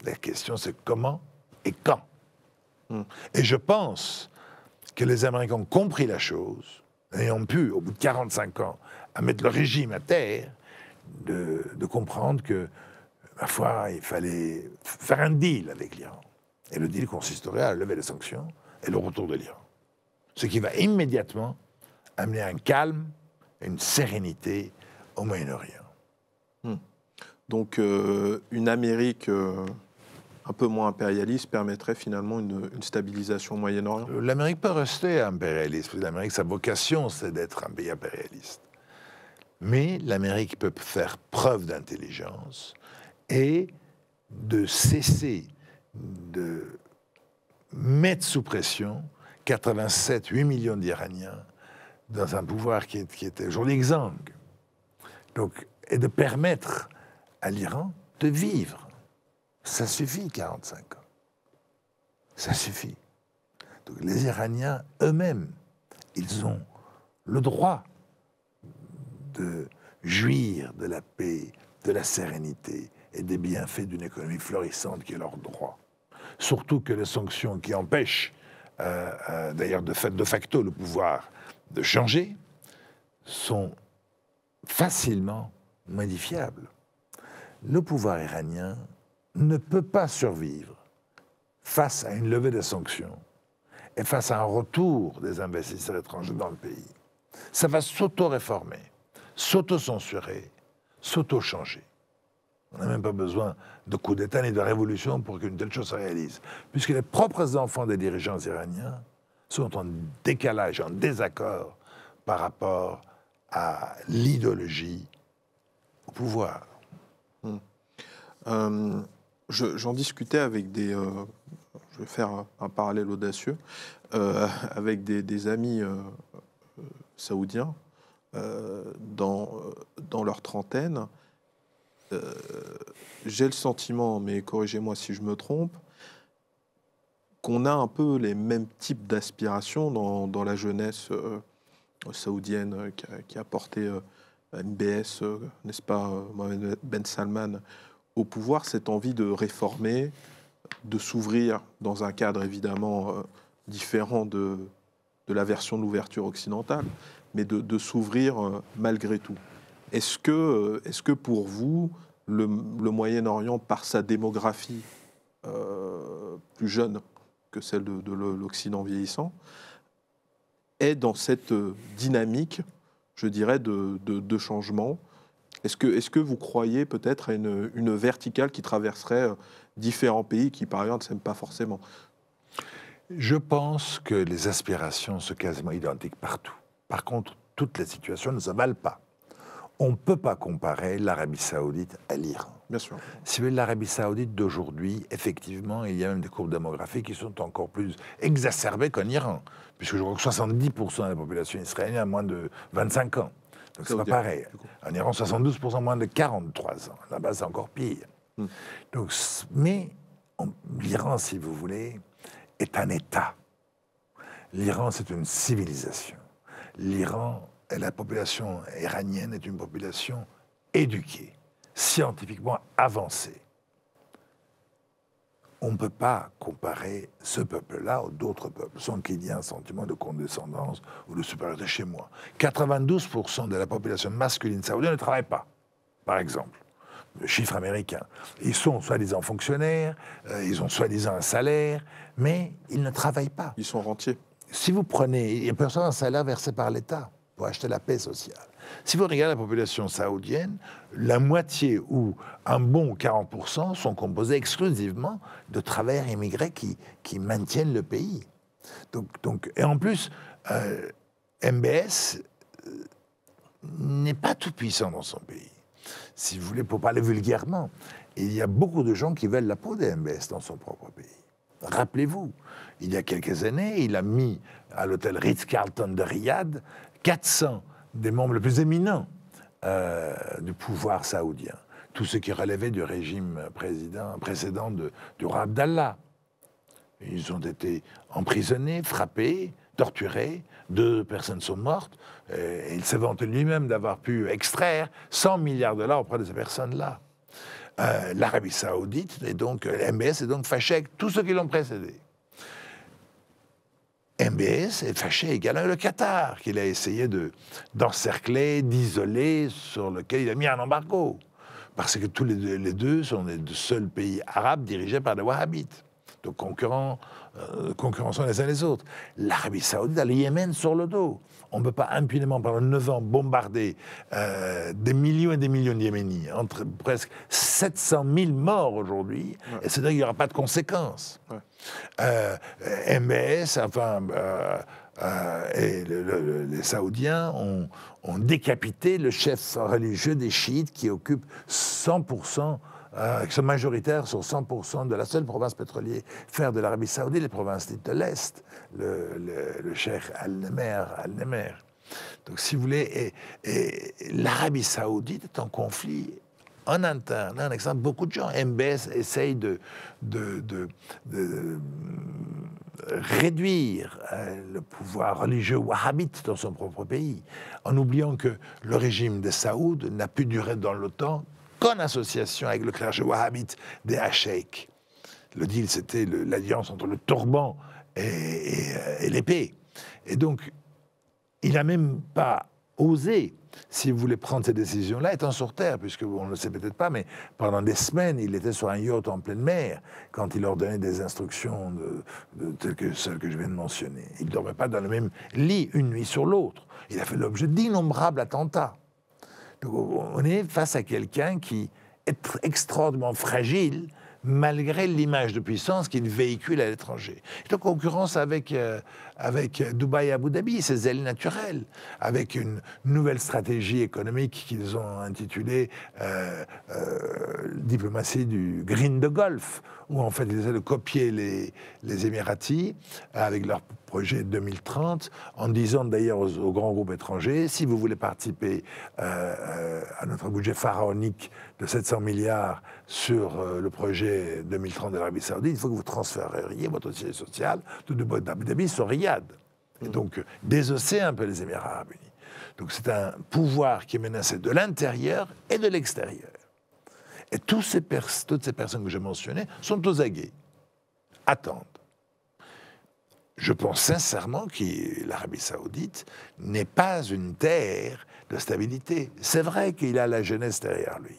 S1: La question, c'est comment et quand. Et je pense que les Américains ont compris la chose, et ont pu, au bout de 45 ans, à mettre le régime à terre, de comprendre que, ma foi, il fallait faire un deal avec l'Iran. Et le deal consisterait à lever les sanctions et le retour de l'Iran. Ce qui va immédiatement amener un calme et une sérénité au Moyen-Orient.
S2: Donc, une Amérique un peu moins impérialiste permettrait finalement une stabilisation au Moyen-Orient?
S1: L'Amérique peut rester impérialiste. L'Amérique, sa vocation, c'est d'être un pays impérialiste. Mais l'Amérique peut faire preuve d'intelligence et de cesser de mettre sous pression 87-8 millions d'Iraniens dans un pouvoir qui était aujourd'hui exsangue. Donc, et de permettre à l'Iran de vivre. Ça suffit, 45 ans. Ça suffit. Donc, les Iraniens eux-mêmes, ils ont le droit de jouir de la paix, de la sérénité et des bienfaits d'une économie florissante qui est leur droit. Surtout que les sanctions qui empêchent, d'ailleurs de facto, le pouvoir de changer, sont facilement modifiables. Le pouvoir iranien ne peut pas survivre face à une levée des sanctions et face à un retour des investisseurs étrangers dans le pays. Ça va s'auto-réformer, s'auto-censurer, s'auto-changer. On n'a même pas besoin de coup d'État ni de révolution pour qu'une telle chose se réalise, puisque les propres enfants des dirigeants iraniens sont en décalage, en désaccord par rapport à l'idéologie au pouvoir.
S2: J'en discutais avec des... je vais faire un parallèle audacieux, avec des amis saoudiens dans leur trentaine. J'ai le sentiment, mais corrigez-moi si je me trompe, qu'on a un peu les mêmes types d'aspirations dans la jeunesse saoudienne qui a porté MBS, n'est-ce pas, Mohamed Ben Salman, au pouvoir, cette envie de réformer, de s'ouvrir dans un cadre évidemment différent de la version de l'ouverture occidentale, mais de s'ouvrir malgré tout. Est-ce que pour vous, le Moyen-Orient, par sa démographie plus jeune que celle de l'Occident vieillissant, est dans cette dynamique, je dirais, de changement? Est-ce que vous croyez peut-être à une verticale qui traverserait différents pays qui, par ailleurs, ne s'aiment pas forcément?
S1: Je pense que les aspirations sont quasiment identiques partout. Par contre, toutes les situations ne se valent pas. On ne peut pas comparer l'Arabie Saoudite à l'Iran.
S2: Bien sûr.
S1: Si vous voulez, l'Arabie Saoudite d'aujourd'hui, effectivement, il y a même des courbes démographiques qui sont encore plus exacerbées qu'en Iran, puisque je crois que 70% de la population israélienne a moins de 25 ans. Donc c'est pas pareil. En Iran, 72% moins de 43 ans. Là-bas, c'est encore pire. Donc, mais l'Iran, si vous voulez, est un État. L'Iran, c'est une civilisation. L'Iran, et la population iranienne est une population éduquée, scientifiquement avancée. On ne peut pas comparer ce peuple-là à d'autres peuples, sans qu'il y ait un sentiment de condescendance ou de supériorité chez moi. 92% de la population masculine saoudienne ne travaille pas, par exemple. Le chiffre américain. Ils sont soi-disant fonctionnaires, ils ont soi-disant un salaire, mais ils ne travaillent pas.
S2: Ils sont rentiers.
S1: Si vous prenez, il n'y a personne un salaire versé par l'État pour acheter la paix sociale. Si vous regardez la population saoudienne, la moitié ou un bon 40% sont composés exclusivement de travailleurs immigrés qui maintiennent le pays. Donc, et en plus, MBS n'est pas tout puissant dans son pays. Si vous voulez, pour parler vulgairement, il y a beaucoup de gens qui veulent la peau de MBS dans son propre pays. Rappelez-vous, il y a quelques années, il a mis à l'hôtel Ritz-Carlton de Riyad 400 des membres les plus éminents du pouvoir saoudien. Tout ce qui relevait du régime précédent du roi Abdallah. Ils ont été emprisonnés, frappés, torturés. 2 personnes sont mortes. Et il s'est vanté lui-même d'avoir pu extraire 100 milliards de dollars auprès de ces personnes-là. L'Arabie Saoudite et donc MBS est donc fâché avec tous ceux qui l'ont précédé. MBS est fâché également avec le Qatar, qu'il a essayé d'encercler, d'isoler, sur lequel il a mis un embargo. Parce que tous les deux sont les seuls pays arabes dirigés par des wahhabites, donc concurrençant les uns les autres. L'Arabie Saoudite a le Yémen sur le dos. On ne peut pas impunément, pendant 9 ans, bombarder des millions et des millions de Yéménis, entre presque 700 000 morts aujourd'hui, et c'est-à-dire qu'il n'y aura pas de conséquences. MBS, et les Saoudiens ont décapité le chef religieux des chiites qui occupe 100%, qui sont majoritaires sur 100% de la seule province pétrolière de l'Arabie Saoudite, les provinces dites de l'Est, le cheikh Al-Nemer. Donc, si vous voulez, et l'Arabie Saoudite est en conflit en interne. Un exemple, beaucoup de gens, MBS essaye de réduire le pouvoir religieux wahhabite dans son propre pays, en oubliant que le régime des Saouds n'a pu durer dans le temps qu'en association avec le clergé wahhabite des Hacheiks. Le deal, c'était l'alliance entre le turban et l'épée. Et donc, il n'a même pas osé, si vous voulez prendre ces décisions-là, étant sur Terre, puisque on ne le sait peut-être pas, mais pendant des semaines, il était sur un yacht en pleine mer, quand il leur donnait des instructions telles que celles que je viens de mentionner. Il ne dormait pas dans le même lit, une nuit sur l'autre. Il a fait l'objet d'innombrables attentats. Donc on est face à quelqu'un qui est extraordinairement fragile, malgré l'image de puissance qu'il véhicule à l'étranger. Il est en concurrence avec Dubaï et Abu Dhabi, ses ailes naturelles, avec une nouvelle stratégie économique qu'ils ont intitulée diplomatie du Green de Golfe, où en fait ils essaient de copier les Émiratis avec leur projet 2030, en disant d'ailleurs aux grands groupes étrangers, si vous voulez participer à notre budget pharaonique de 700 milliards sur le projet 2030 de l'Arabie Saoudite, il faut que vous transféreriez votre siège social de Dubaï d'Abu Dhabi sur Riyad. Et donc, désosser un peu les Émirats arabes unis. Donc, c'est un pouvoir qui est menacé de l'intérieur et de l'extérieur. Et toutes ces personnes que j'ai mentionnées sont aux aguets, attendent. Je pense sincèrement que l'Arabie Saoudite n'est pas une terre de stabilité. C'est vrai qu'il a la jeunesse derrière lui,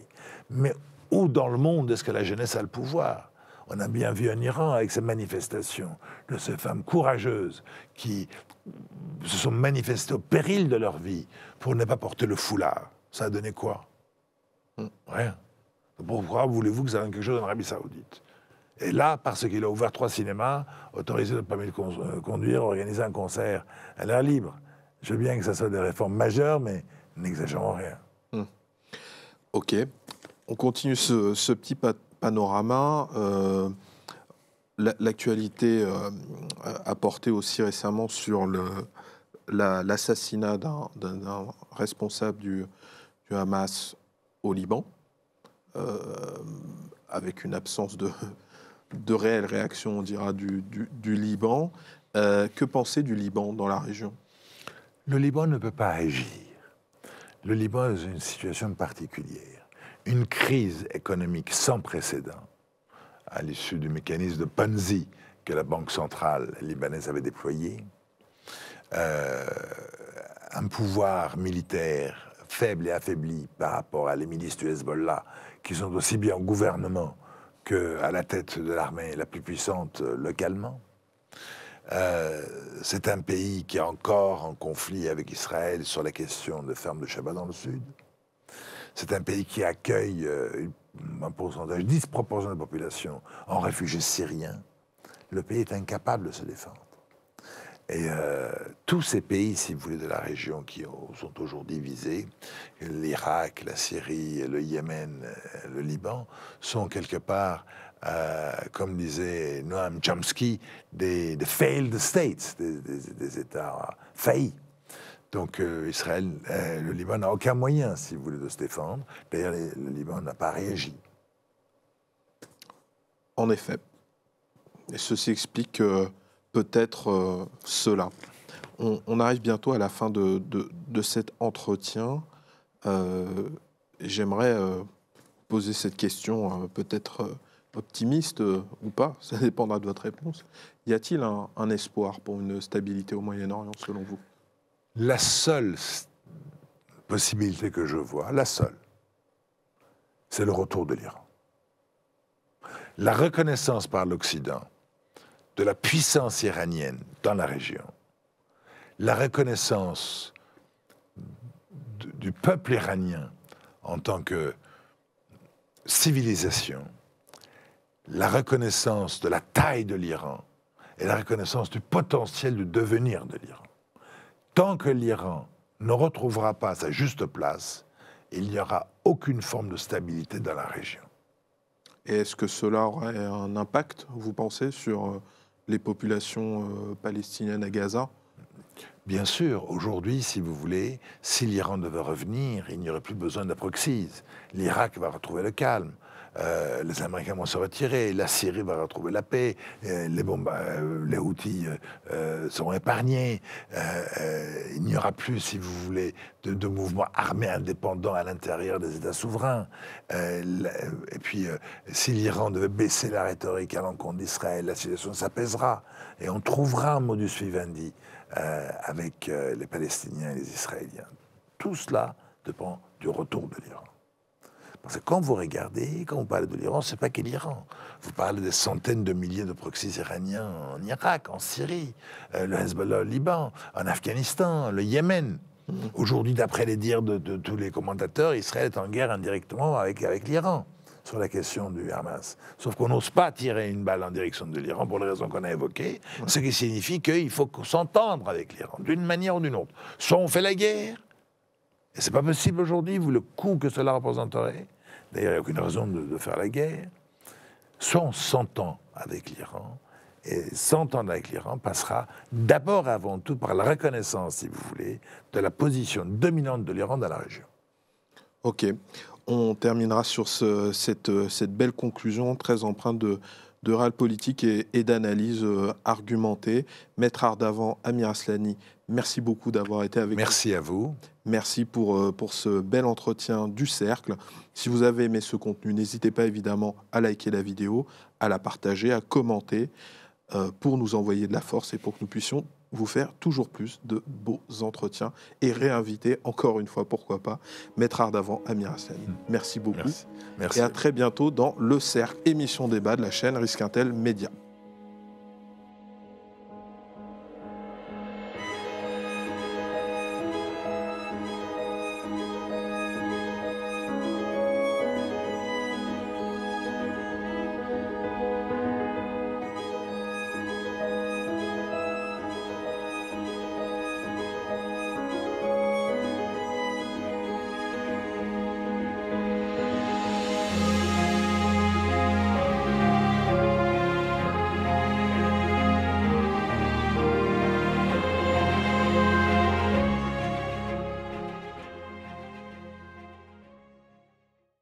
S1: mais où dans le monde est-ce que la jeunesse a le pouvoir? On a bien vu en Iran avec ces manifestations de ces femmes courageuses qui se sont manifestées au péril de leur vie pour ne pas porter le foulard. Ça a donné quoi? Rien. Pourquoi voulez-vous que ça donne quelque chose en Arabie Saoudite? Et là, parce qu'il a ouvert 3 cinémas, autorisé le permis de conduire, organisé un concert à l'air libre. Je veux bien que ça soit des réformes majeures, mais n'exagérons rien.
S2: Ok. On continue ce petit panorama. L'actualité a porté aussi récemment sur l'assassinat d'un responsable du Hamas au Liban, avec une absence de réelle réaction, on dira, du Liban. Que penser du Liban dans la région?
S1: Le Liban ne peut pas agir. Le Liban est dans une situation particulière. Une crise économique sans précédent, à l'issue du mécanisme de Ponzi que la Banque centrale libanaise avait déployé, un pouvoir militaire faible et affaibli par rapport à les milices du Hezbollah, qui sont aussi bien au gouvernement qu'à la tête de l'armée la plus puissante localement. C'est un pays qui est encore en conflit avec Israël sur la question de ferme de Shabbat dans le sud. C'est un pays qui accueille un pourcentage disproportionné de la population en réfugiés syriens. Le pays est incapable de se défendre. Et tous ces pays, si vous voulez, de la région qui sont aujourd'hui visés, l'Irak, la Syrie, le Yémen, le Liban, sont quelque part, comme disait Noam Chomsky, des failed states, des États faillis. Donc Israël, le Liban n'a aucun moyen, si vous voulez, de se défendre. D'ailleurs, le Liban n'a pas réagi.
S2: En effet. Et ceci explique peut-être cela. On arrive bientôt à la fin de cet entretien. J'aimerais poser cette question peut-être optimiste ou pas, ça dépendra de votre réponse. Y a-t-il un espoir pour une stabilité au Moyen-Orient, selon vous?
S1: La seule possibilité que je vois, la seule, c'est le retour de l'Iran. La reconnaissance par l'Occident de la puissance iranienne dans la région, la reconnaissance du peuple iranien en tant que civilisation, la reconnaissance de la taille de l'Iran et la reconnaissance du potentiel de devenir de l'Iran. Tant que l'Iran ne retrouvera pas sa juste place, il n'y aura aucune forme de stabilité dans la région.
S2: Et est-ce que cela aurait un impact, vous pensez, sur les populations palestiniennes à Gaza?
S1: Bien sûr, aujourd'hui, si vous voulez, si l'Iran devait revenir, il n'y aurait plus besoin de proxies. L'Irak va retrouver le calme. Les Américains vont se retirer, la Syrie va retrouver la paix, les Houthis seront épargnés, il n'y aura plus, si vous voulez, de mouvements armés indépendants à l'intérieur des États souverains. Et puis, si l'Iran devait baisser la rhétorique à l'encontre d'Israël, la situation s'apaisera et on trouvera un modus vivendi avec les Palestiniens et les Israéliens. Tout cela dépend du retour de l'Iran. Parce que quand vous regardez, quand vous parlez de l'Iran, ce n'est pas que l'Iran. Vous parlez des centaines de milliers de proxys iraniens en Irak, en Syrie, le Hezbollah au Liban, en Afghanistan, le Yémen. Aujourd'hui, d'après les dires de tous les commentateurs, Israël est en guerre indirectement avec l'Iran sur la question du Hamas. Sauf qu'on n'ose pas tirer une balle en direction de l'Iran pour les raisons qu'on a évoquées, ce qui signifie qu'il faut s'entendre avec l'Iran, d'une manière ou d'une autre. Soit on fait la guerre, et c'est pas possible aujourd'hui, vu le coût que cela représenterait. D'ailleurs, il n'y a aucune raison de faire la guerre. Soit on s'entend avec l'Iran, et s'entendre avec l'Iran passera d'abord et avant tout par la reconnaissance, si vous voulez, de la position dominante de l'Iran dans la région.
S2: Ok. On terminera sur cette belle conclusion très empreinte de réel politique et d'analyse argumentée. Maître Ardavan Amir Aslani, merci beaucoup d'avoir été avec nous.
S1: Merci à vous.
S2: Merci pour ce bel entretien du Cercle. Si vous avez aimé ce contenu, n'hésitez pas évidemment à liker la vidéo, à la partager, à commenter pour nous envoyer de la force et pour que nous puissions vous faire toujours plus de beaux entretiens et réinviter encore une fois, pourquoi pas, Maître Ardavan Amir Aslani. Merci beaucoup.
S1: Merci.
S2: Et à très bientôt dans Le Cercle, émission débat de la chaîne Risque Intel Média.